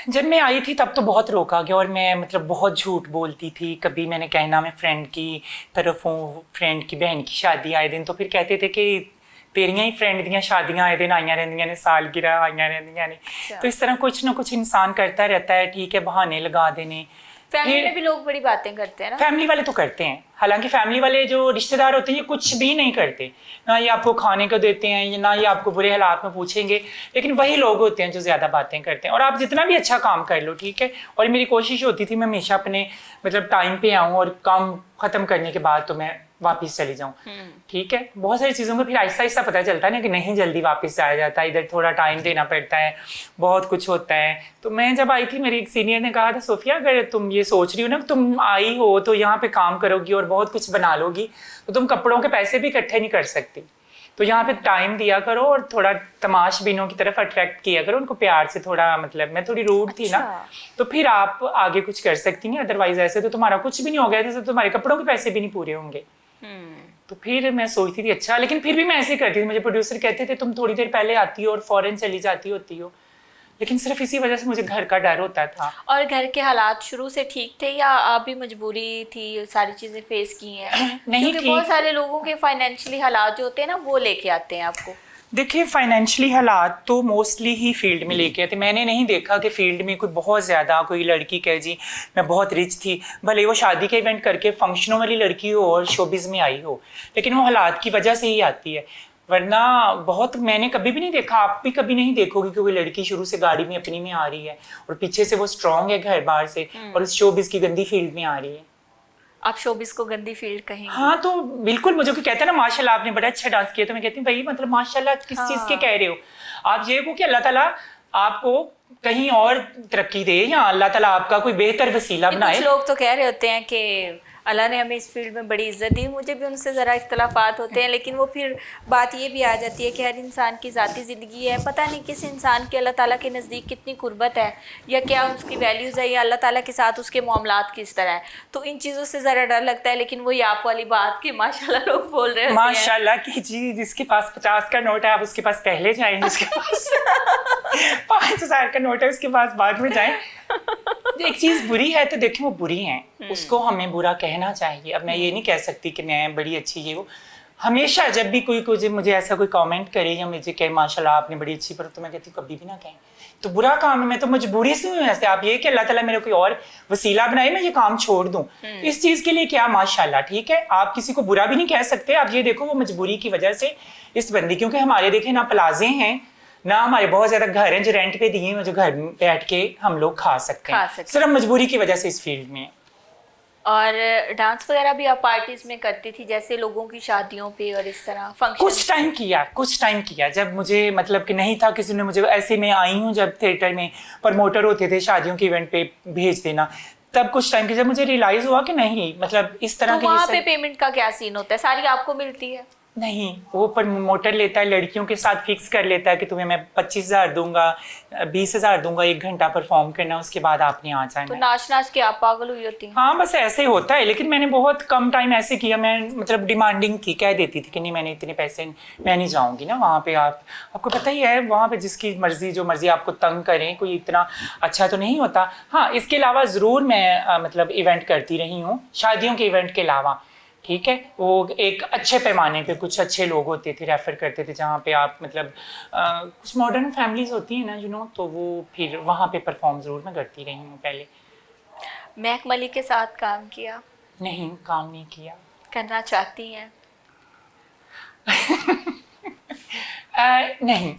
जब मैं आई थी तब तो बहुत रोका गया, और मैं मतलब बहुत झूठ बोलती थी। कभी मैंने कहना मैं फ्रेंड की तरफ हूँ, फ्रेंड की बहन की शादी आए दिन, तो फिर कहते थे कि तेरियां ही फ्रेंड दियां शादियां आए दिन आईयां रहंदियां ने, सालगिरह आईयां रहंदियां ने। तो इस तरह कुछ ना कुछ इंसान करता रहता है, ठीक है, बहाने लगा देने। फैमिली में भी लोग बड़ी बातें करते हैं ना? फैमिली वाले तो करते हैं, हालांकि फैमिली वाले जो रिश्तेदार होते हैं ये कुछ भी नहीं करते, ना ये आपको खाने को देते हैं, ना ये आपको बुरे हालात में पूछेंगे, लेकिन वही लोग होते हैं जो ज़्यादा बातें करते हैं। और आप जितना भी अच्छा काम कर लो, ठीक है, और मेरी कोशिश होती थी मैं हमेशा अपने मतलब टाइम पे आऊँ, और काम ख़त्म करने के बाद तो मैं वापस चली जाऊँ, ठीक है। बहुत सारी चीज़ों को फिर आहिस्ता आहिस्ता पता चलता है ना कि नहीं जल्दी वापस जाया जाता है, इधर थोड़ा टाइम देना पड़ता है, बहुत कुछ होता है। तो मैं जब आई थी, मेरी एक सीनियर ने कहा था, सोफिया अगर तुम ये सोच रही हो ना कि तुम आई हो तो यहाँ पे काम करोगी और बहुत कुछ बना लोगी, तो तुम कपड़ों के पैसे भी इकट्ठे नहीं कर सकती, तो यहाँ पे टाइम दिया करो और थोड़ा तमाशबीनों की तरफ अट्रैक्ट किया करो उनको प्यार से। थोड़ा मतलब मैं थोड़ी रूड थी ना, तो फिर आप आगे कुछ कर सकती हैं, अदरवाइज ऐसे तो तुम्हारा कुछ भी नहीं हो गया, जैसे तुम्हारे कपड़ों के पैसे भी नहीं पूरे होंगे। तो फिर मैं सोचती थी अच्छा, लेकिन फिर भी मैं ऐसे ही करती थी। मुझे प्रोड्यूसर कहते थे तुम थोड़ी देर पहले आती हो और फौरन चली जाती होती हो, लेकिन सिर्फ इसी वजह से मुझे घर का डर होता था। और घर के हालात शुरू से ठीक थे या आप भी मजबूरी थी, सारी चीजें फेस की हैं? नहीं, क्योंकि बहुत सारे लोगों के फाइनेंशियली हालात जो होते हैं ना वो लेके आते हैं आपको। देखिए फाइनेंशियली हालात तो मोस्टली ही फील्ड में लेके आते। मैंने नहीं देखा कि फील्ड में कोई बहुत ज़्यादा कोई लड़की कहे जी मैं बहुत रिच थी, भले वो शादी के इवेंट करके फंक्शनों वाली लड़की हो और शोबिज़ में आई हो, लेकिन वो हालात की वजह से ही आती है। वरना बहुत मैंने कभी भी नहीं देखा, आप भी कभी नहीं देखोगे कि कोई लड़की शुरू से गाड़ी में अपनी में आ रही है और पीछे से वो स्ट्रॉन्ग है घर बार से और इस शोबिज़ की गंदी फील्ड में आ रही है। आप शोबिस को गंदी फील्ड कहेंगे? हाँ, तो बिल्कुल। मुझे कोई कहता है ना माशाल्लाह आपने बड़ा अच्छा डांस किया, तो मैं कहती हूँ भाई मतलब माशाल्लाह किस चीज़ के कह रहे हो आप? ये को कि अल्लाह ताला आपको कहीं और तरक्की दे या अल्लाह ताला आपका कोई बेहतर वसीला बनाए। कुछ लोग तो कह रहे होते हैं कि अल्लाह ने हमें इस फील्ड में बड़ी इज्जत दी, मुझे भी उनसे ज़रा इख्तलाफात होते हैं, लेकिन वो फिर बात ये भी आ जाती है कि हर इंसान की ज़ाती ज़िंदगी है, पता नहीं किस इंसान के अल्लाह ताला के नज़दीक कितनी कुर्बत है या क्या उसकी वैल्यूज़ है या अल्लाह ताला के साथ उसके मामलात किस तरह है। तो इन चीज़ों से ज़रा डर लगता है। लेकिन वही आप वाली बात कि माशाल्लाह लोग बोल रहे हैं माशाल्लाह कि जी जिसके पास 50 का नोट है आप उसके पास पहले जाएं, जिसके पास 5000 का नोट है उसके पास बाद में जाएं। एक चीज़ बुरी है तो देखिए वो बुरी है, उसको हमें बुरा कहना चाहिए। अब मैं ये नहीं कह सकती कि मैं बड़ी अच्छी ये वो, हमेशा जब भी कोई मुझे ऐसा कोई कमेंट करे या मुझे कहे माशाल्लाह आपने बड़ी अच्छी, पर तो मैं कहती हूँ कभी भी ना कहें, तो बुरा काम है। मैं तो मजबूरी से हूँ ऐसे। आप ये कि अल्लाह ताला मेरे कोई और वसीला बनाए मैं ये काम छोड़ दूँ, इस चीज़ के लिए क्या माशाल्लाह, ठीक है। आप किसी को बुरा भी नहीं कह सकते। आप ये देखो वो मजबूरी की वजह से इस बंदी, क्योंकि हमारे देखे ना प्लाजे हैं ना हमारे बहुत ज्यादा घर हैं जो रेंट पे दिए हैं, जो घर में बैठ के हम लोग खा सकते हैं, सिर्फ मजबूरी की वजह से इस फील्ड में। और डांस वगैरह भी आप पार्टीज में करती थी, जैसे लोगों की शादियों पे और इस तरह फंक्शन? कुछ टाइम किया जब मुझे मतलब कि नहीं था, किसी ने मुझे ऐसे में आई हूँ जब थिएटर में प्रमोटर होते थे शादियों के इवेंट पे भेज देना, तब कुछ टाइम की जब मुझे रियलाइज हुआ कि नहीं मतलब इस तरह तो वहाँ पे पेमेंट का क्या सीन होता है, सारी आपको मिलती है? नहीं, वो प्रमोटर लेता है, लड़कियों के साथ फिक्स कर लेता है कि तुम्हें मैं 25,000 दूंगा, 20,000 दूंगा 1 घंटा परफॉर्म करना, उसके बाद आपने आ जाना। तो नाच के आप पागल हुई होती हैं? हाँ बस ऐसे ही होता है, लेकिन मैंने बहुत कम टाइम ऐसे किया, मैं मतलब डिमांडिंग थी, कह देती थी कि नहीं मैंने इतने पैसे मैं नहीं जाऊँगी ना वहाँ पे। आपको पता ही है वहाँ पे जिसकी मर्जी जो मर्जी आपको तंग करें, कोई इतना अच्छा तो नहीं होता। हाँ इसके अलावा ज़रूर मैं मतलब इवेंट करती रही हूँ, शादियों के इवेंट के अलावा, ठीक है। वो एक अच्छे पैमाने पे कुछ अच्छे लोग होते थे, रेफर करते थे, जहाँ पे आप मतलब कुछ मॉडर्न फैमिलीज होती हैं ना तो वो फिर वहाँ पे परफॉर्म ज़रूर मैं करती रही हूँ पहले। महक मलिक के साथ काम किया? नहीं, काम नहीं किया। करना चाहती हैं? नहीं।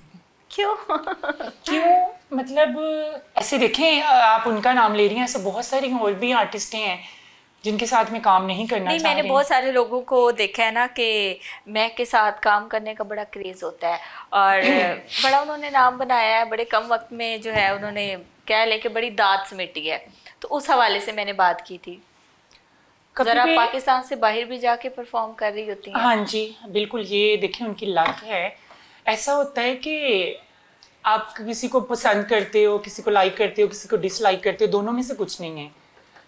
क्यों? क्यों मतलब ऐसे देखें, आप उनका नाम ले रही हैं, ऐसे बहुत सारी और भी आर्टिस्ट हैं जिनके साथ में काम नहीं करना चाह रही। मैंने बहुत सारे लोगों को देखा है ना कि महक के साथ काम करने का बड़ा क्रेज होता है और बड़ा उन्होंने नाम बनाया है, बड़े कम वक्त में जो है उन्होंने कह ले कि बड़ी दाद समेटी है, तो उस हवाले से मैंने बात की थी। जरा पाकिस्तान से बाहर भी जाके परफॉर्म कर रही होती हैं। हाँ जी बिल्कुल, ये देखिए उनकी लक है। ऐसा होता है कि आप किसी को पसंद करते हो, किसी को लाइक करते हो, किसी को डिसलाइक करते हो, दोनों में से कुछ नहीं है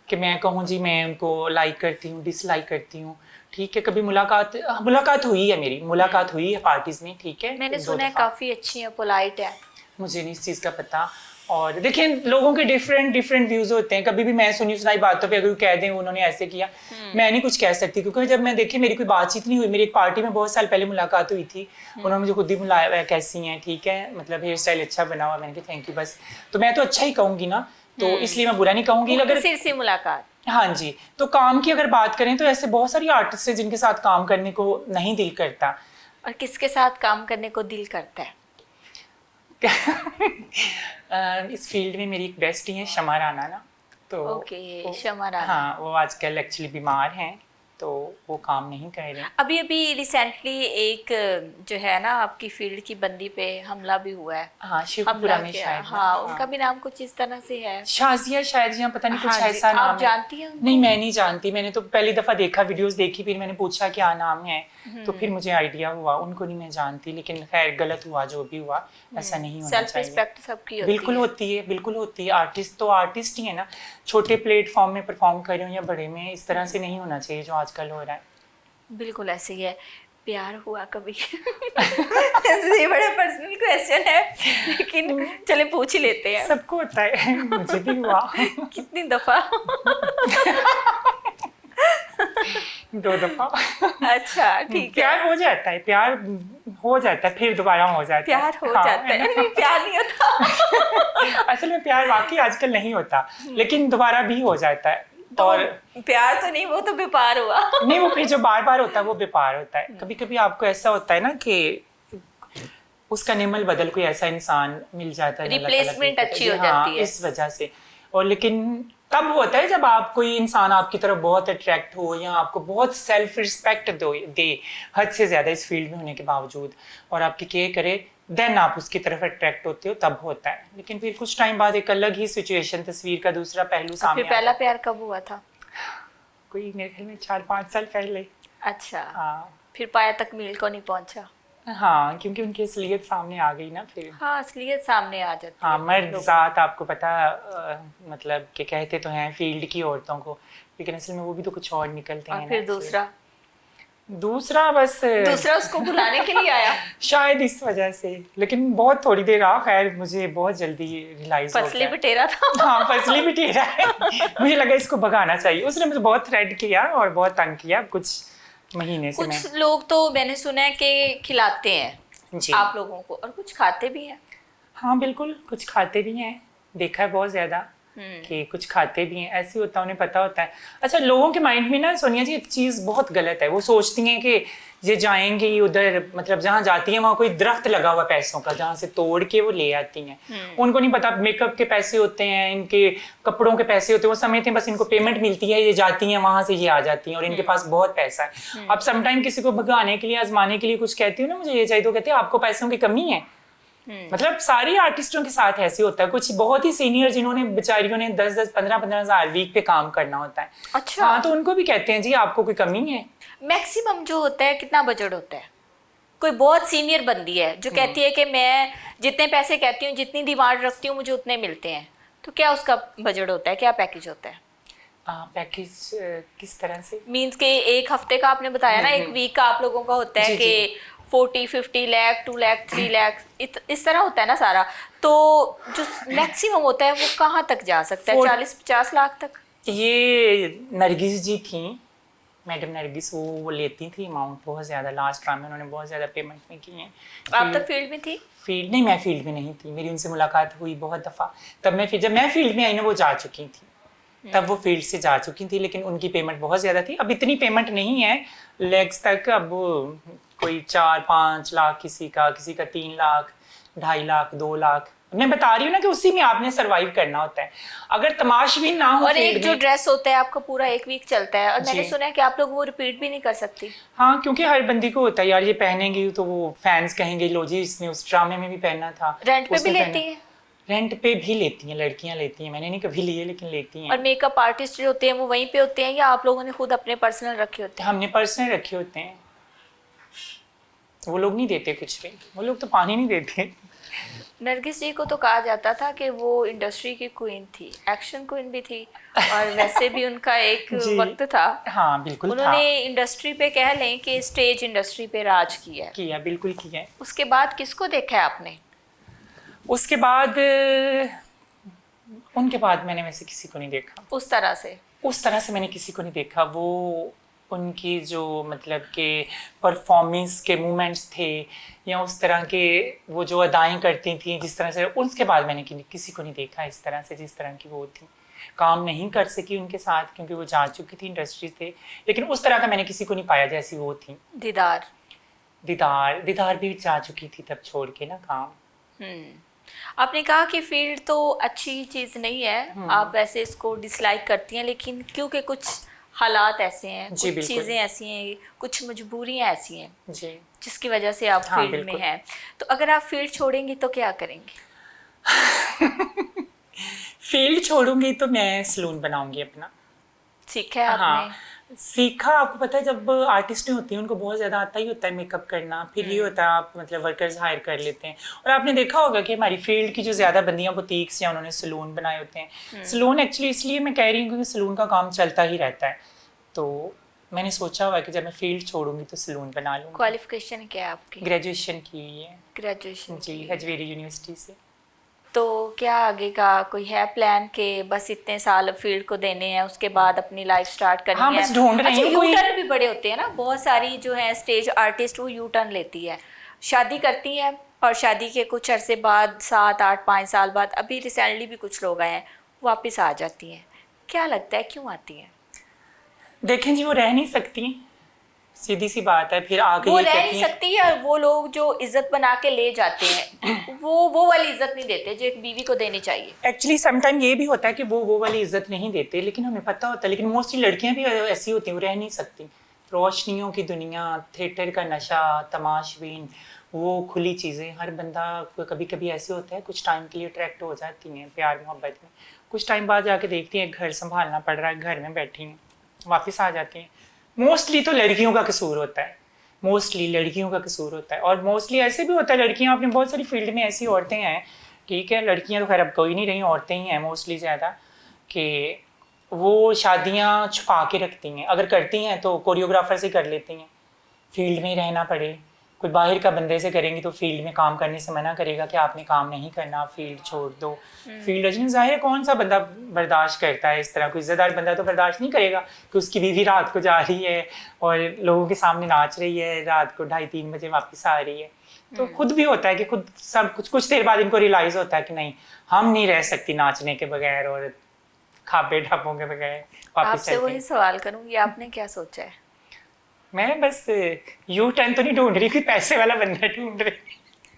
कि मैं कहूँ जी मैं उनको लाइक करती हूँ, डिसलाइक करती हूँ, ठीक है। कभी मुलाकात हुई है, मेरी मुलाकात हुई है पार्टीज में, ठीक है। मैंने सुना है काफ़ी अच्छी है, पोलाइट है। मुझे नहीं इस चीज़ का पता। और देखिए लोगों के डिफरेंट व्यूज होते हैं, कभी भी मैं सुनी सुनाई बातों पे अगर कह दें उन्होंने ऐसे किया, मैं नहीं कुछ कह सकती, क्योंकि जब मैं देखी मेरी कोई बातचीत नहीं हुई। मेरी एक पार्टी में बहुत साल पहले मुलाकात हुई थी, उन्होंने मुझे खुद ही बुलाया, कैसी हैं, ठीक है, मतलब हेयर स्टाइल अच्छा बना हुआ, मैंने कहा थैंक यू, बस तो मैं तो अच्छा ही कहूँगी ना, तो इसलिए मैं बुरा नहीं कहूँगी। अगर सिर से मुलाकात, हाँ जी, तो काम की अगर बात करें तो ऐसे बहुत सारी आर्टिस्ट हैं जिनके साथ काम करने को नहीं दिल करता। और किसके साथ काम करने को दिल करता है? इस फील्ड में मेरी एक बेस्ट ही है शमा राणा ना, तो शमा राणा, हाँ वो आजकल एक्चुअली बीमार हैं, तो वो काम नहीं कर रहे। अभी रिसेंटली एक जो है ना आपकी फील्ड की बंदी पे हमला भी हुआ है। हाँ, शिवपुरा में शायद। हाँ, उनका भी नाम कुछ इस तरह से है, शाजिया शायद, या पता नहीं कुछ ऐसा नाम है। आप जानती हैं? नहीं मैं नहीं जानती, मैंने तो पहली दफा देखा, वीडियोस देखी, फिर मैंने पूछा क्या नाम है, तो फिर मुझे आइडिया हुआ, उनको नहीं मैं जानती, लेकिन खैर गलत हुआ जो भी हुआ, ऐसा नहीं होना चाहिए। सेल्फ रिस्पेक्ट सबकी होती है। बिल्कुल होती है, बिल्कुल होती है। आर्टिस्ट तो आर्टिस्ट ही है ना, छोटे प्लेटफॉर्म में परफॉर्म कर रहे हो या बड़े में, इस तरह से नहीं होना चाहिए जो आजकल हो रहा है। बिल्कुल ऐसे ही है। प्यार हुआ कभी? ये बड़ा पर्सनल क्वेश्चन है, लेकिन चले पूछ ही लेते हैं। सबको होता है, मुझे भी हुआ। कितनी दफा? 2 दफा। अच्छा ठीक है। प्यार हो जाता है, फिर दोबारा हो जाता है। प्यार हो जाता है, नहीं प्यार नहीं होता। असल में प्यार वाकई आजकल नहीं होता, लेकिन दोबारा भी हो जाता है। तो और प्यार तो नहीं, वो तो व्यापार हुआ। नहीं, वो फिर जो बार बार होता है वो व्यापार होता है। कभी कभी आपको ऐसा होता है ना कि उसका निमल बदल कोई ऐसा इंसान मिल जाता है, रिप्लेसमेंट अच्छी हो जाती है इस वजह से। और लेकिन तब होता है जब आप कोई इंसान आपकी तरफ बहुत अट्रैक्ट हो, या आपको बहुत सेल्फ रिस्पेक्ट दे हद से ज्यादा इस फील्ड में होने के बावजूद, और आपकी केयर करे, देन आप उसकी तरफ अट्रैक्ट होते हो, तब होता है। लेकिन फिर कुछ टाइम बाद एक अलग ही सिचुएशन, तस्वीर का दूसरा पहलू सामने आता है। पहला प्यार कब हुआ था? कोई मेरे ख्याल में 4-5 साल पहले। अच्छा। हाँ। फिर पाया तकमील को नहीं पहुंचा? हाँ, क्योंकि उनकी असलियत सामने आ गई ना फिर। हाँ, असलियत सामने आ जाती है। हाँ, मर्द जात आपको पता मतलब कि कहते तो हैं फील्ड की औरतों को, लेकिन असल में वो भी तो कुछ और निकलते हैं। फिर दूसरा उसको बुलाने के लिए आया शायद इस वजह से, लेकिन बहुत थोड़ी देर रहा। खैर मुझे बहुत जल्दी रियलाइज हो गया। फसली बिटेरा था। हाँ, फसली बिटेरा है। मुझे लगा इसको भगाना चाहिए। उसने मुझे बहुत थ्रेट किया और बहुत तंग किया कुछ महीने से। कुछ लोग तो मैंने सुना है कि खिलाते हैं जी आप लोगों को, और कुछ खाते भी हैं। हाँ बिल्कुल, कुछ खाते भी हैं, देखा है बहुत ज्यादा कि कुछ खाते भी हैं। ऐसे होता है, उन्हें पता होता है। अच्छा, लोगों के माइंड में ना सोनिया जी एक चीज़ बहुत गलत है, वो सोचती हैं कि ये जाएंगी उधर, मतलब जहाँ जाती हैं वहाँ कोई दरख्त लगा हुआ पैसों का, जहाँ से तोड़ के वो ले आती हैं। उनको नहीं पता मेकअप के पैसे होते हैं, इनके कपड़ों के पैसे होते हैं, वो समझते हैं बस इनको पेमेंट मिलती है, ये जाती हैं वहाँ से ये आ जाती हैं और इनके पास बहुत पैसा है। अब समटाइम किसी को भगाने के लिए, आजमाने के लिए कुछ कहती हूँ ना मुझे ये चाहिए, तो कहते हैं आपको पैसों की कमी है। मतलब सारी आर्टिस्टों के साथ ऐसे होता है। कुछ बहुत ही सीनियर जिन्होंने बेचारियों ने 10-10, 15-15 हज़ार वीक पे काम करना होता है, अच्छा। हाँ, तो उनको भी कहते हैं जी आपको कोई कमी है। मैक्सिमम जो होता है कितना बजट होता है? कोई बहुत सीनियर बंदी है जो कहती है कि मैं जितने पैसे कहती हूँ, जितनी डिमांड रखती हूँ, मुझे उतने मिलते हैं, तो क्या उसका बजट होता है, क्या पैकेज होता है? पैकेज किस तरह से? मीन्स के एक हफ्ते का आपने बताया ना, एक वीक का आप लोगों का होता है जी, कि 40-50 लाख, 2 लाख, 3 लाख, इस तरह होता है ना सारा। तो जो मैक्सिमम होता है वो कहाँ तक जा सकता है? 40-50 लाख तक? ये नरगिस जी थी, मैडम नरगिस, वो लेती थी अमाउंट बहुत ज़्यादा। लास्ट टाइम में उन्होंने बहुत ज़्यादा पेमेंट में की हैं। आप तो फील्ड में थी? फील्ड नहीं, मैं फील्ड में नहीं थी, मेरी उनसे मुलाकात हुई बहुत दफ़ा। तब मैं जब मैं फील्ड में आई ना, वो जा चुकी थी, तब वो फील्ड से जा चुकी थी, लेकिन उनकी पेमेंट बहुत ज़्यादा थी। अब इतनी पेमेंट नहीं है लेग्स तक, अब कोई 4-5 लाख किसी का 3 लाख, 2.5 लाख, 2 लाख। मैं बता रही हूँ ना कि उसी में आपने सरवाइव करना होता है। अगर तमाशबीन ना हो, और एक जो ड्रेस होता है आपका पूरा एक वीक चलता है, और मैंने सुना है कि आप लोग वो रिपीट भी नहीं कर सकती। हाँ, क्योंकि हर बंदी को होता है यार, ये पहनेंगी तो वो फैंस कहेंगे लो जी इसने उस ड्रामे में भी पहना था। रेंट पे भी लेती है? रेंट पे भी लेती हैं, लड़कियां लेती हैं, मैंने नहीं कभी लिए, लेकिन लेती हैं। और मेकअप आर्टिस्ट जो होते हैं वो वहीं पे होते हैं या आप लोगों ने खुद अपने पर्सनल रखे होते हैं? हमने पर्सनल रखे होते हैं, वो लोग नहीं देते कुछ भी, वो लोग तो पानी नहीं देते। नरगिस जी को तो कहा जाता था कि वो इंडस्ट्री की क्वीन थी, एक्शन क्वीन भी थी, और वैसे भी उनका एक वक्त था। हाँ बिल्कुल, उन्होंने इंडस्ट्री पे कह लें कि स्टेज इंडस्ट्री पे राज किया है। किया, बिल्कुल किया है। उसके बाद किसको देखा है आपने? उसके बाद उनके बाद मैंने वैसे किसी को नहीं देखा। उस तरह से मैंने किसी को नहीं देखा। वो उनकी जो मतलब के परफॉर्मेंस के मूवमेंट्स थे, या उस तरह के वो जो अदाएं करती थी जिस तरह से, उसके बाद मैंने किसी को नहीं देखा इस तरह से, जिस तरह की वो थी। काम नहीं कर सकी उनके साथ क्योंकि वो जा चुकी थी इंडस्ट्री से, लेकिन उस तरह का मैंने किसी को नहीं पाया जैसी वो थी। दीदार भी जा चुकी थी तब छोड़ के ना काम। आपने कहा कि फील्ड तो अच्छी चीज़ नहीं है, आप वैसे इसको डिसलाइक करती हैं, लेकिन क्योंकि कुछ हालात ऐसे हैं, कुछ चीज़ें ऐसी हैं, कुछ मजबूरियां ऐसी हैं जी, जिसकी वजह से आप फील्ड में हैं। तो अगर आप फील्ड छोड़ेंगी तो क्या करेंगी? फील्ड छोड़ूंगी तो मैं सलून बनाऊंगी अपना। सीखा है आपने? हाँ, सीखा। आपको पता है जब आर्टिस्टें होती हैं उनको बहुत ज़्यादा आता ही होता है मेकअप करना, फिर ये होता है आप मतलब वर्कर्स हायर कर लेते हैं। और आपने देखा होगा कि हमारी फील्ड की जो ज़्यादा बंदियाँ बुटीक्स या उन्होंने सलून बनाए होते हैं। सलून एक्चुअली इसलिए मैं कह रही हूँ क्योंकि सलून का काम चलता ही रहता है, तो मैंने सोचा हुआ है कि जब मैं फील्ड छोड़ूंगी तो सलून बना लूँगी। क्वालिफिकेशन क्या है आपकी? ग्रेजुएशन की है। ग्रेजुएशन जी, हजवेरी यूनिवर्सिटी से। तो क्या आगे का कोई है प्लान कि बस इतने साल फील्ड को देने हैं, उसके बाद अपनी लाइफ स्टार्ट करनी है? हाँ, बस ढूंढ रही हूँ। यू टर्न भी बड़े होते हैं ना, बहुत सारी जो है स्टेज आर्टिस्ट वो यू टर्न लेती है, शादी करती हैं और शादी के कुछ अरसे बाद 7, 8, 5 साल बाद, अभी रिसेंटली भी कुछ लोग आए हैं, वापस आ जाती हैं। क्या लगता है क्यों आती हैं? देखें जी, वो रह नहीं सकती, सीधी सी बात है। फिर आगे वो रह नहीं सकती है, और वो लोग जो इज्जत बना के ले जाते हैं वो वाली इज्जत नहीं देते जो एक बीवी को देनी चाहिए। एक्चुअली समटाइम ये भी होता है कि वो वाली इज्जत नहीं देते, लेकिन हमें पता होता है। लेकिन मोस्टली लड़कियां भी ऐसी होती हैं, वो रह नहीं सकती। रोशनियों की दुनिया, थिएटर का नशा, तमाशबीन, वो खुली चीज़ें, हर बंदा कभी कभी ऐसे होता है कुछ टाइम के लिए अट्रैक्ट हो जाती हैं प्यार मोहब्बत में, कुछ टाइम बाद जाके देखती हैं घर संभालना पड़ रहा है, घर में बैठी हैं, वापस आ जाती हैं। मोस्टली तो लड़कियों का कसूर होता है, मोस्टली लड़कियों का कसूर होता है। और मोस्टली ऐसे भी होता है, लड़कियां अपनी बहुत सारी फील्ड में ऐसी औरतें हैं, ठीक है, लड़कियां तो खैर अब कोई नहीं रही, औरतें ही हैं मोस्टली ज़्यादा, कि वो शादियां छुपा के रखती हैं। अगर करती हैं तो कोरियोग्राफर से कर लेती हैं, फील्ड में रहना पड़े। कोई बाहर का बंदे से करेंगी तो फील्ड में काम करने से मना करेगा कि आपने काम नहीं करना, फील्ड छोड़ दो। फील्ड अजन ज़ाहिर है कौन सा बंदा बर्दाश्त करता है इस तरह, कोई इज्जतदार बंदा तो बर्दाश्त नहीं करेगा कि उसकी बीवी रात को जा रही है और लोगों के सामने नाच रही है, रात को 2:30-3 बजे वापस आ रही है। तो खुद भी होता है कि खुद सब कुछ देर बाद इनको रियलाइज़ होता है कि नहीं, हम नहीं रह सकती नाचने के बगैर और खाबे ढाबों के बगैर। आपसे वही सवाल करूँगी, आपने क्या सोचा है? मैं बस यू टर्न तो नहीं ढूंढ रही, कोई पैसे वाला बंदा ढूंढ रही।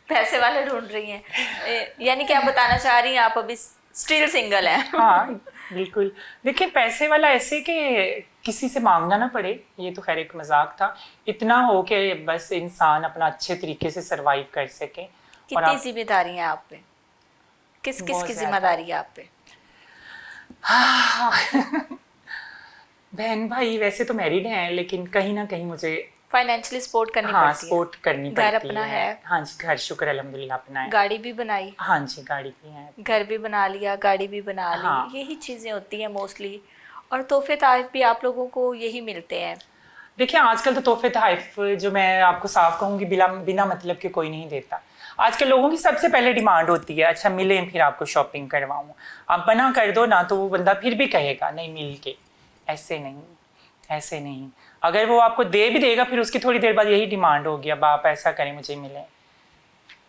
पैसे वाले ढूंढ रही हैं, यानी कि आप बताना चाह रही हैं आप अभी स्टिल सिंगल हैं। हाँ बिल्कुल। देखिए पैसे वाला ऐसे कि किसी से मांगना ना पड़े, ये तो खैर एक मजाक था, इतना हो कि बस इंसान अपना अच्छे तरीके से सरवाइव कर सके। और कितनी जिम्मेदारी है आप पे, किस किस बहुत की ज़्यादा। जिम्मेदारी है आप पे? बहन भाई वैसे तो मैरिड हैं, लेकिन कहीं ना कहीं मुझे फाइनेंशियली सपोर्ट करनी हाँ पड़ती है। सपोर्ट करनी घर पड़ती अपना है? हाँ जी घर शुक्र अल्हम्दुलिल्लाह अपना है। गाड़ी भी बनाई? हाँ जी गाड़ी भी है। घर भी बना लिया, गाड़ी भी बना ली, हाँ। यही चीज़ें होती हैं मोस्टली। और तोहफे तारीफ भी आप लोगों को यही मिलते हैं? देखिए आजकल तो तोहफे तहफ़ जो मैं आपको साफ कहूँगी बिना बिना मतलब के कोई नहीं देता। आजकल लोगों की सबसे पहले डिमांड होती है अच्छा मिलें फिर आपको शॉपिंग करवाऊँ। आप मना कर दो ना तो वो बंदा फिर भी कहेगा नहीं मिल के, ऐसे नहीं ऐसे नहीं। अगर वो आपको दे भी देगा फिर उसकी थोड़ी देर बाद यही डिमांड होगी अब आप ऐसा करें मुझे मिले।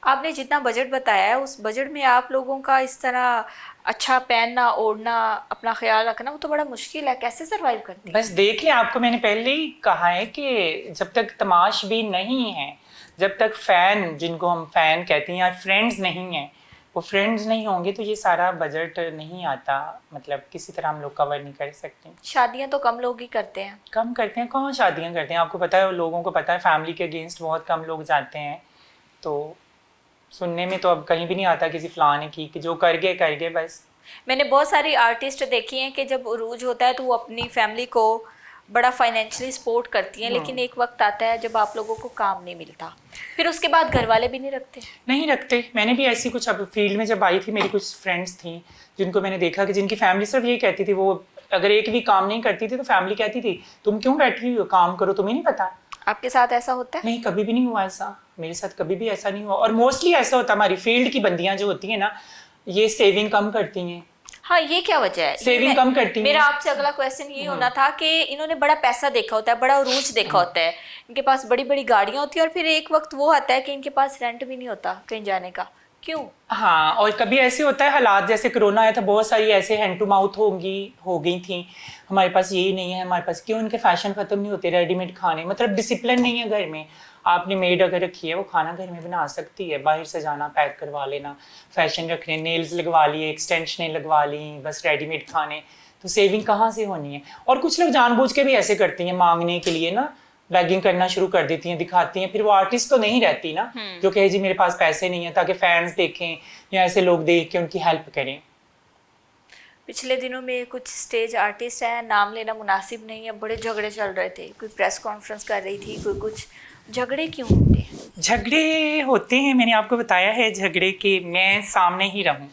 आपने जितना बजट बताया है उस बजट में आप लोगों का इस तरह अच्छा पहनना ओढ़ना अपना ख्याल रखना वो तो बड़ा मुश्किल है, कैसे सरवाइव करती हैं? बस देख लें, आपको मैंने पहले ही कहा है कि जब तक तमाशबीन नहीं है, जब तक फ़ैन जिनको हम फ़ैन कहते हैं या फ्रेंड्स नहीं हैं, वो फ्रेंड्स नहीं होंगे तो ये सारा बजट नहीं आता, मतलब किसी तरह हम लोग कवर नहीं कर सकते। शादियां तो कम लोग ही करते हैं। कम करते हैं, कहाँ शादियाँ करते हैं, आपको पता है लोगों को पता है फैमिली के अगेंस्ट बहुत कम लोग जाते हैं। तो सुनने में तो अब कहीं भी नहीं आता किसी फलाने की कि जो कर गए बस। मैंने बहुत सारी आर्टिस्ट देखी हैं कि जब उरूज होता है तो वो अपनी फैमिली को बड़ा फाइनेंशियली सपोर्ट करती हैं, लेकिन एक वक्त आता है जब आप लोगों को काम नहीं मिलता, फिर उसके बाद घर वाले भी नहीं रखते। नहीं रखते। मैंने भी ऐसी कुछ अब फील्ड में जब आई थी मेरी कुछ फ्रेंड्स थी जिनको मैंने देखा कि जिनकी फैमिली सिर्फ ये कहती थी, वो अगर एक भी काम नहीं करती थी तो फैमिली कहती थी तुम क्यों बैठी हुई हो, काम करो, तुम्हें नहीं पता। आपके साथ ऐसा होता है? नहीं कभी भी नहीं हुआ ऐसा, मेरे साथ कभी भी ऐसा नहीं हुआ। और मोस्टली ऐसा होता है हमारी फील्ड की बंदियां जो होती हैं ना ये सेविंग कम करती हैं। हाँ, ये क्या वजह है? सेविंग कम करती हैं। मेरा आपसे अगला क्वेश्चन ये होना था कि इन्होंने बड़ा पैसा देखा होता है, बड़ा उरूज देखा होता है, इनके पास बड़ी बड़ी गाड़ियां होती हैं और फिर एक वक्त वो आता है कि इनके पास रेंट भी नहीं होता कहीं जाने का, क्यों? हाँ और कभी ऐसे होता है हालात जैसे कोरोना आया था, बहुत सारी ऐसे हैंड टू माउथ हो गई थी, हमारे पास यही नहीं है हमारे पास, क्यों? उनके फैशन खत्म नहीं होते, रेडीमेड खाने, मतलब डिसिप्लिन नहीं है घर में। आपने मेड अगर रखी है वो खाना घर में बना सकती है, बाहर से जाना पैक करवा लेना, फैशन रखने, नेल्स लगवा लिए, एक्सटेंशनें लगवा ली, बस रेडीमेड खाने, तो सेविंग कहाँ से होनी है? और कुछ लोग जानबूझ के भी ऐसे करती हैं मांगने के लिए ना, बैगिंग करना शुरू कर देती हैं, दिखाती हैं, फिर वो आर्टिस्ट तो नहीं रहती ना जो कहे जी मेरे पास पैसे नहीं है, ताकि फैंस देखें या ऐसे लोग देख के उनकी हेल्प करें। पिछले दिनों में कुछ स्टेज आर्टिस्ट हैं, नाम लेना मुनासिब नहीं है, बड़े झगड़े चल रहे थे, कोई प्रेस कॉन्फ्रेंस कर रही थी, कोई कुछ। झगड़े क्यों होते हैं? झगड़े होते हैं, मैंने आपको बताया है झगड़े कि मैं सामने ही रहूं,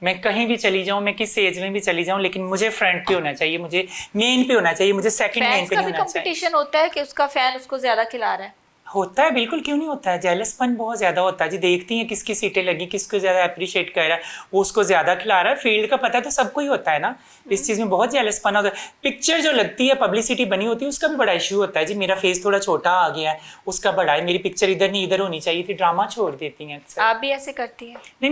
मैं कहीं भी चली जाऊं, मैं किस स्टेज में भी चली जाऊं, लेकिन मुझे फ्रंट पे होना चाहिए, मुझे मेन पे होना चाहिए, मुझे सेकंड मेन फैंस पे का नहीं भी होना चाहिए। कंपटीशन होता है कि उसका फैन उसको ज्यादा खिला रहा है? होता है, बिल्कुल क्यों नहीं होता है, जेलसपन बहुत ज़्यादा होता है जी, देखती हैं किसकी सीटें लगी, किसको ज़्यादा अप्रिशिएट कर रहा है, वो उसको ज़्यादा खिला रहा है, फील्ड का पता तो सबको ही होता है ना, इस चीज़ में बहुत जेलसपन होता है। पिक्चर जो लगती है, पब्लिसिटी बनी होती है, उसका भी बड़ा इशू होता है जी, मेरा फेस थोड़ा छोटा आ गया है, उसका बड़ा है, मेरी पिक्चर इधर नहीं इधर होनी चाहिए थी, ड्रामा छोड़ देती हैं अक्सर। आप भी ऐसे करती हैं? नहीं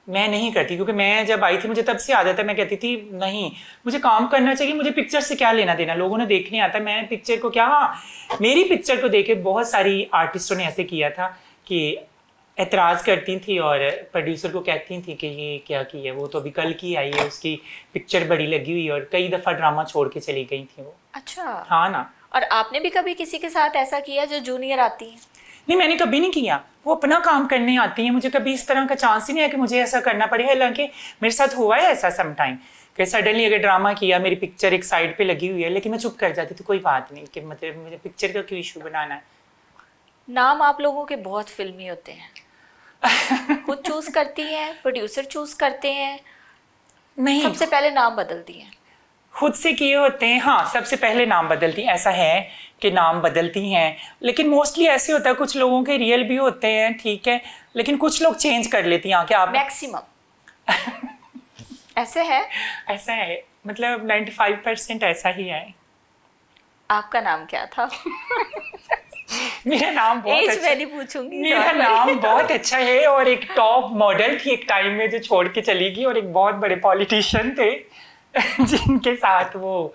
मैं नहीं करती क्योंकि मैं जब आई थी मुझे तब से आदत है, मैं कहती थी नहीं मुझे काम करना चाहिए, मुझे पिक्चर से क्या लेना देना, लोगों ने देखने आता है, मैं पिक्चर को क्या। हाँ मेरी पिक्चर को देखे बहुत सारी आर्टिस्टों ने ऐसे किया था कि एतराज़ करती थी और प्रोड्यूसर को कहती थी कि ये क्या की है, वो तो अभी कल की आई है, उसकी पिक्चर बड़ी लगी हुई है, और कई दफ़ा ड्रामा छोड़ के चली गई थी वो। अच्छा। हाँ ना। और आपने भी कभी किसी के साथ ऐसा किया जो जूनियर आती है? नहीं मैंने कभी नहीं किया, वो अपना काम करने आती है, मुझे कभी इस तरह का चांस ही नहीं है कि मुझे ऐसा करना पड़े। हालांकि मेरे साथ हुआ है ऐसा सम टाइम कि सडनली अगर ड्रामा किया, मेरी पिक्चर एक साइड पे लगी हुई है, लेकिन मैं चुप कर जाती थी, कोई बात नहीं कि मतलब मुझे पिक्चर का क्यों इशू बनाना है। नाम आप लोगों के बहुत फिल्मी होते हैं। खुद चूज करती हैं, प्रोड्यूसर चूज करते हैं? नहीं सबसे पहले नाम बदलती हैं? खुद से किए होते हैं, हाँ सबसे पहले नाम बदलती हैं, ऐसा है कि नाम बदलती हैं, लेकिन मोस्टली ऐसे होता है कुछ लोगों के रियल भी होते हैं, ठीक है, लेकिन कुछ लोग चेंज कर लेती हैं आके। आप मैक्सिमम ऐसे है? ऐसा है, मतलब 95% ऐसा ही है। आपका नाम क्या था? मेरा नाम बहुत एज अच्छा, मैं नहीं पूछूंगी। मेरा नाम बहुत अच्छा है, और एक टॉप मॉडल थी एक टाइम में जो छोड़ के चली गई, और एक बहुत बड़े पॉलिटिशियन थे जिनके साथ वो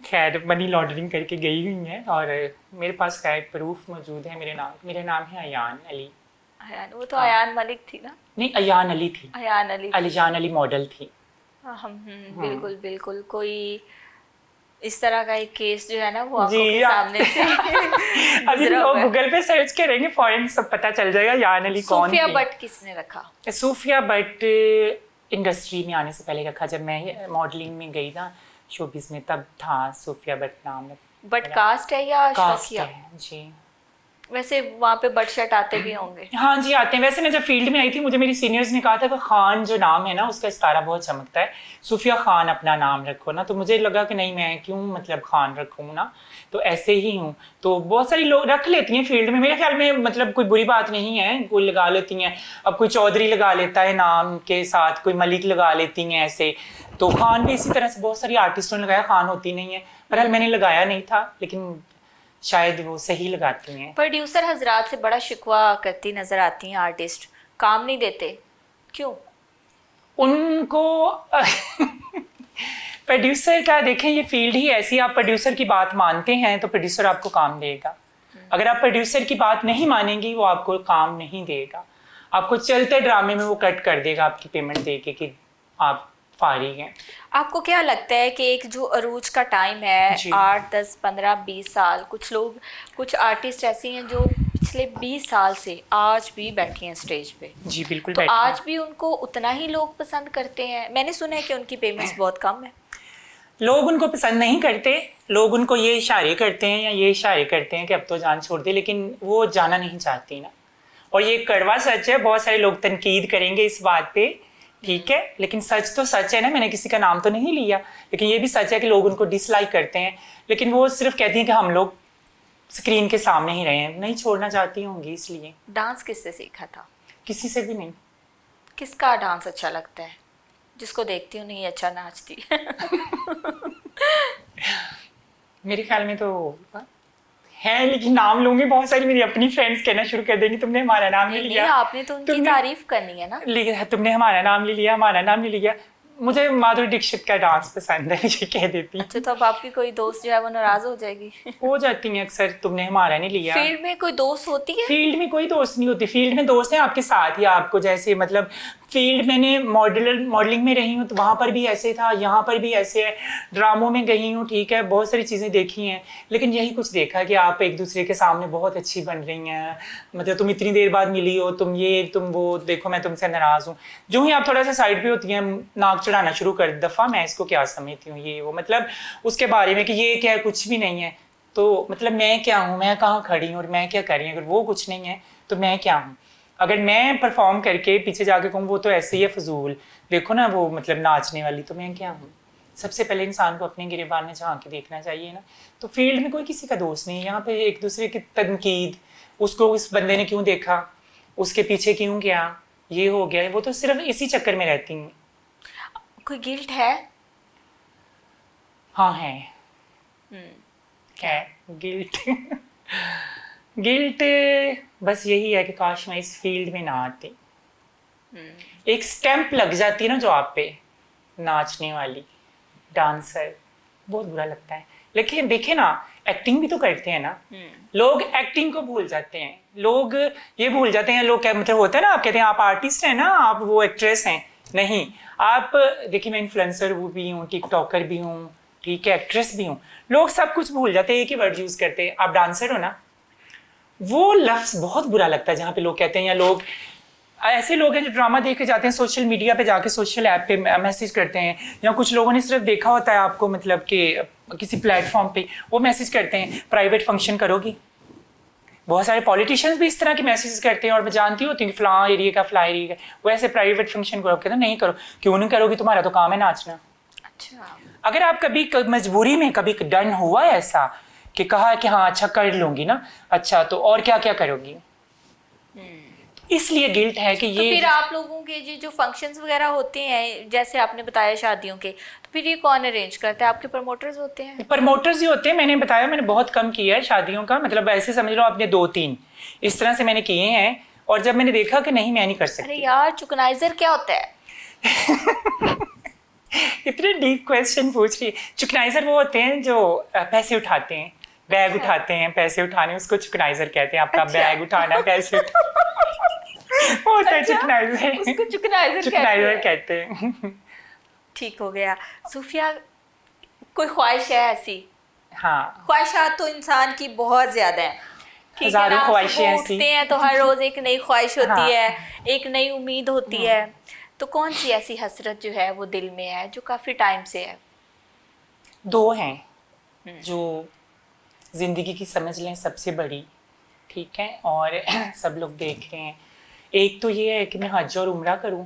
खैर मनी लॉन्ड्रिंग करके गई हुई हैं, और मेरे पास खैर प्रूफ मौजूद है। मेरा नाम है अयान अली। अयान, वो तो अयान मलिक थी ना? नहीं, अयान अली थी। अयान अली थी। अलीजान अली मॉडल थी। बिल्कुल बिल्कुल। कोई इस तरह का एक केस जो है ना वो आंखों जी, के सामने से अभी गुजरा लोग हुआ है। गूगल पे सर्च करेंगे, फौरन सब पता चल जाएगा अयान अली कौन सूफिया थी। भट्ट किसने रखा? सूफिया भट्ट इंडस्ट्री में आने से पहले रखा, जब मैं मॉडलिंग में गई ना शोबिस में, तब था सूफिया भट्ट नाम। बट कास्ट है या कास्ट शौकिया? है जी। वैसे वहाँ पे बट शर्ट आते भी होंगे। हाँ जी, आते हैं। वैसे मैं जब फील्ड में आई थी, मुझे मेरी सीनियर्स ने कहा था कि खान जो नाम है ना उसका इस्तारा बहुत चमकता है, सूफिया खान अपना नाम रखो ना। तो मुझे लगा कि नहीं, मैं क्यों मतलब खान रखूँ ना, तो ऐसे ही हूँ। तो बहुत सारी लोग रख लेती हैं फील्ड में, मेरे ख्याल में मतलब कोई बुरी बात नहीं है, कोई लगा लेती हैं। अब कोई चौधरी लगा लेता है नाम के साथ, कोई मलिक लगा लेती हैं ऐसे। तो खान भी इसी तरह से बहुत सारी आर्टिस्टों ने लगाया, खान होती नहीं है। बहरहाल मैंने लगाया नहीं था, लेकिन शायद वो सही लगाती हैं। प्रोड्यूसर हजरात से बड़ा शिकवा करती नजर आती हैं आर्टिस्ट, काम नहीं देते, क्यों? उनको प्रोड्यूसर का देखें, ये फील्ड ही ऐसी, आप प्रोड्यूसर की बात मानते हैं तो प्रोड्यूसर आपको काम देगा। अगर आप प्रोड्यूसर की बात नहीं मानेंगी, वो आपको काम नहीं देगा। आपको चलते ड्रामे में वो कट कर देगा आपकी पेमेंट दे के कि आप फारिग हैं। आपको क्या लगता है कि एक जो अरूज का टाइम है, जी। 8, 10, 15, 20 साल, कुछ आर्टिस्ट ऐसी हैं जो पिछले 20 साल से आज भी बैठी हैं स्टेज पे, जी बिल्कुल, तो बैठे हैं। आज भी उनको उतना ही लोग पसंद करते हैं? मैंने सुना है कि उनकी पेमेंट्स बहुत कम है। लोग उनको पसंद नहीं करते, लोग उनको ये इशारे करते हैं या ये इशारे करते हैं कि अब तो जान छोड़ दे, लेकिन वो जाना नहीं चाहती ना। और ये कड़वा सच है, बहुत सारे लोग तनकीद करेंगे इस बात पे, ठीक है, लेकिन सच तो सच है ना। मैंने किसी का नाम तो नहीं लिया, लेकिन ये भी सच है कि लोग उनको डिसलाइक करते हैं, लेकिन वो सिर्फ कहती हैं कि हम लोग स्क्रीन के सामने ही रहे हैं, नहीं छोड़ना चाहती होंगी इसलिए। डांस किससे सीखा था? किसी से भी नहीं। किसका डांस अच्छा लगता है? जिसको देखती हूँ नहीं अच्छा नाचती मेरे ख्याल में तो है, लेकिन नाम लूंगी, बहुत सारी मेरी अपनी फ्रेंड्स कहना शुरू कर देंगी तुमने हमारा नाम नहीं लिया। आपने तो उनकी तारीफ करनी है ना। लिया तुमने हमारा नाम नहीं लिया, हमारा नाम नहीं लिया। मुझे माधुरी दीक्षित का डांस पसंद है, ये कह देती हूँ। अच्छा, तो अब आपकी कोई दोस्त जो है वो नाराज हो जाएगी हो जाती हैं अक्सर, तुमने हमारा नहीं लिया। फील्ड में कोई दोस्त होती है? फील्ड में कोई दोस्त नहीं होती, फील्ड में दोस्त हैं आपके साथ ही आपको, जैसे मतलब फील्ड मैंने मॉडलिंग में रही हूँ तो वहाँ पर भी ऐसे था, यहाँ पर भी ऐसे है, ड्रामों में गई हूँ, ठीक है, बहुत सारी चीज़ें देखी हैं, लेकिन यही कुछ देखा कि आप एक दूसरे के सामने बहुत अच्छी बन रही हैं, मतलब तुम इतनी देर बाद मिली हो, तुम ये तुम वो, देखो मैं तुमसे नाराज़ हूँ। जो ही आप थोड़ा सा साइड पे होती हैं, नाक चढ़ाना शुरू कर दफ़ा, मैं इसको क्या समझती हूँ ये वो, मतलब उसके बारे में कि ये क्या है, कुछ भी नहीं है, तो मतलब मैं क्या हूँ, मैं कहाँ खड़ी हूँ और मैं क्या कर रही हूँ। अगर वो कुछ नहीं है तो मैं क्या हूँ? अगर मैं परफॉर्म करके पीछे जाके कहूँ वो तो ऐसे ही है फजूल, देखो ना वो मतलब नाचने वाली, तो मैं क्या हूँ? सबसे पहले इंसान को अपने गिरेबान में झांक के देखना चाहिए ना। तो फील्ड में कोई किसी का दोस्त नहीं है, यहाँ पे एक दूसरे की तनकीद, उसको इस बंदे ने क्यों देखा, उसके पीछे क्यों गया, ये हो गया, वो तो सिर्फ इसी चक्कर में रहती हैं। कोई गिल्ट है? हाँ है गिल्ट गिल्ट बस यही है कि काश मैं इस फील्ड में ना आती। एक स्टैंप लग जाती है ना जो आप पे, नाचने वाली, डांसर, बहुत बुरा लगता है। लेकिन देखे ना, एक्टिंग भी तो करते हैं ना लोग, एक्टिंग को भूल जाते हैं लोग, ये भूल जाते हैं लोग क्या मतलब होता है ना, आप कहते हैं आप आर्टिस्ट हैं ना, आप वो एक्ट्रेस हैं, नहीं, आप देखिए मैं इन्फ्लुएंसर भी हूँ, टिकटॉकर भी हूँ, ठीक है, एक्ट्रेस भी हूँ। लोग सब कुछ भूल जाते हैं, एक ही वर्ड यूज करते हैं, आप डांसर हो ना। वो लफ्ज बहुत बुरा लगता है जहाँ पे लोग कहते हैं, या लोग ऐसे लोग हैं जो ड्रामा देख के जाते हैं, सोशल मीडिया पे जाके सोशल ऐप पे मैसेज करते हैं, या कुछ लोगों ने सिर्फ देखा होता है आपको मतलब कि किसी प्लेटफॉर्म पे, वो मैसेज करते हैं प्राइवेट फंक्शन करोगी। बहुत सारे पॉलिटिशियंस भी इस तरह के मैसेज करते हैं, और मैं जानती होती हूँ कि फलां एरिया का फला एरिया का, वो ऐसे प्राइवेट फंक्शन करो, कहते हैं नहीं करो, क्यों नहीं करोगी, तुम्हारा तो काम है नाचना। अच्छा, अगर आप कभी मजबूरी में कभी डन हुआ ऐसा कि कहा कि हाँ अच्छा कर लूंगी ना, अच्छा तो और क्या क्या करोगी, इसलिए गिल्ट है कि तो ये। फिर आप लोगों के जो फंक्शंस वगैरह होते हैं, जैसे आपने बताया शादियों के, तो फिर ये कौन अरेंज करता है? आपके प्रमोटर्स होते हैं? प्रमोटर्स ही होते हैं, मैंने बताया मैंने बहुत कम किया है शादियों का, मतलब ऐसे समझ लो आपने 2-3 इस तरह से मैंने किए हैं, और जब मैंने देखा कि नहीं मैं नहीं कर सकती। अरे यार, चुकनाइजर क्या होता है? इतने डीप क्वेश्चन पूछ रही है। चुकनाइजर वो होते हैं जो पैसे उठाते हैं, बैग उठाते हैं, पैसे उठाने, उसको चुकनाइजर कहते हैं। आपका अच्छा। बैग उठाना, पैसे वो होता है अच्छा, चुकनाइजर। उसको चुकनाइजर चुकनाइजर कहते कहते हैं। ठीक हो गया। सूफिया, कोई ख्वाहिश है ऐसी? हाँ, ख्वाहिशात तो इंसान की बहुत ज्यादा है, ठीक है हजारों ना। ख्वाहिशें सुबह ऐसी। उठते हैं तो हर रोज एक नई ख्वाहिश होती हाँ। है, एक नई उम्मीद होती है। तो कौन सी ऐसी हसरत जो है वो दिल में है, जो काफी टाइम से है? दो हैं जो जिंदगी की समझ लें सबसे बड़ी, ठीक है, और सब लोग देख रहे हैं। एक तो ये है कि मैं हज और उम्रा करूं,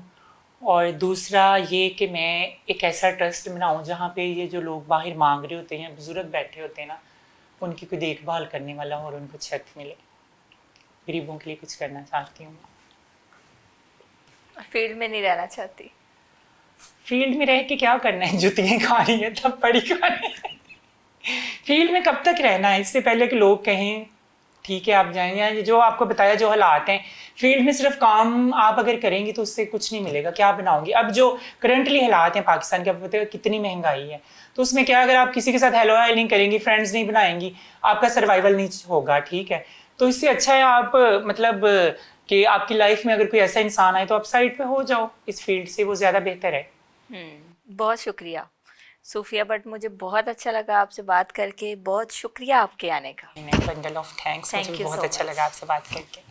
और दूसरा ये कि मैं एक ऐसा ट्रस्ट बनाऊं जहाँ पे ये जो लोग बाहर मांग रहे होते हैं, बुजुर्ग बैठे होते हैं ना, उनकी कोई देखभाल करने वाला हो और उनको छत मिले। गरीबों के लिए कुछ करना चाहती हूँ। फील्ड में नहीं रहना चाहती? फील्ड में रह के क्या करना है, जुतियाँ खानी है, तब पड़ी खानी है। फील्ड में कब तक रहना है, इससे पहले कि लोग कहें ठीक है आप जाएं, या जो आपको बताया जो हालात हैं। फील्ड में सिर्फ काम आप अगर करेंगे तो उससे कुछ नहीं मिलेगा। क्या बनाओगे? अब जो करंटली हालात हैं पाकिस्तान के, आपको पता है कितनी महंगाई है, तो उसमें क्या, अगर आप किसी के साथ हेलो हाय नहीं करेंगी, फ्रेंड्स नहीं बनाएंगी, आपका सर्वाइवल नहीं होगा, ठीक है। तो इससे अच्छा है आप मतलब कि आपकी लाइफ में अगर कोई ऐसा इंसान आए तो आप साइड पे हो जाओ इस फील्ड से, वो ज़्यादा बेहतर है। बहुत शुक्रिया सूफिया भट्ट, मुझे बहुत अच्छा लगा आपसे बात करके। बहुत शुक्रिया आपके आने का। बंडल ऑफ थैंक्स, मुझे Thank भी you बहुत so अच्छा much. लगा आपसे बात करके।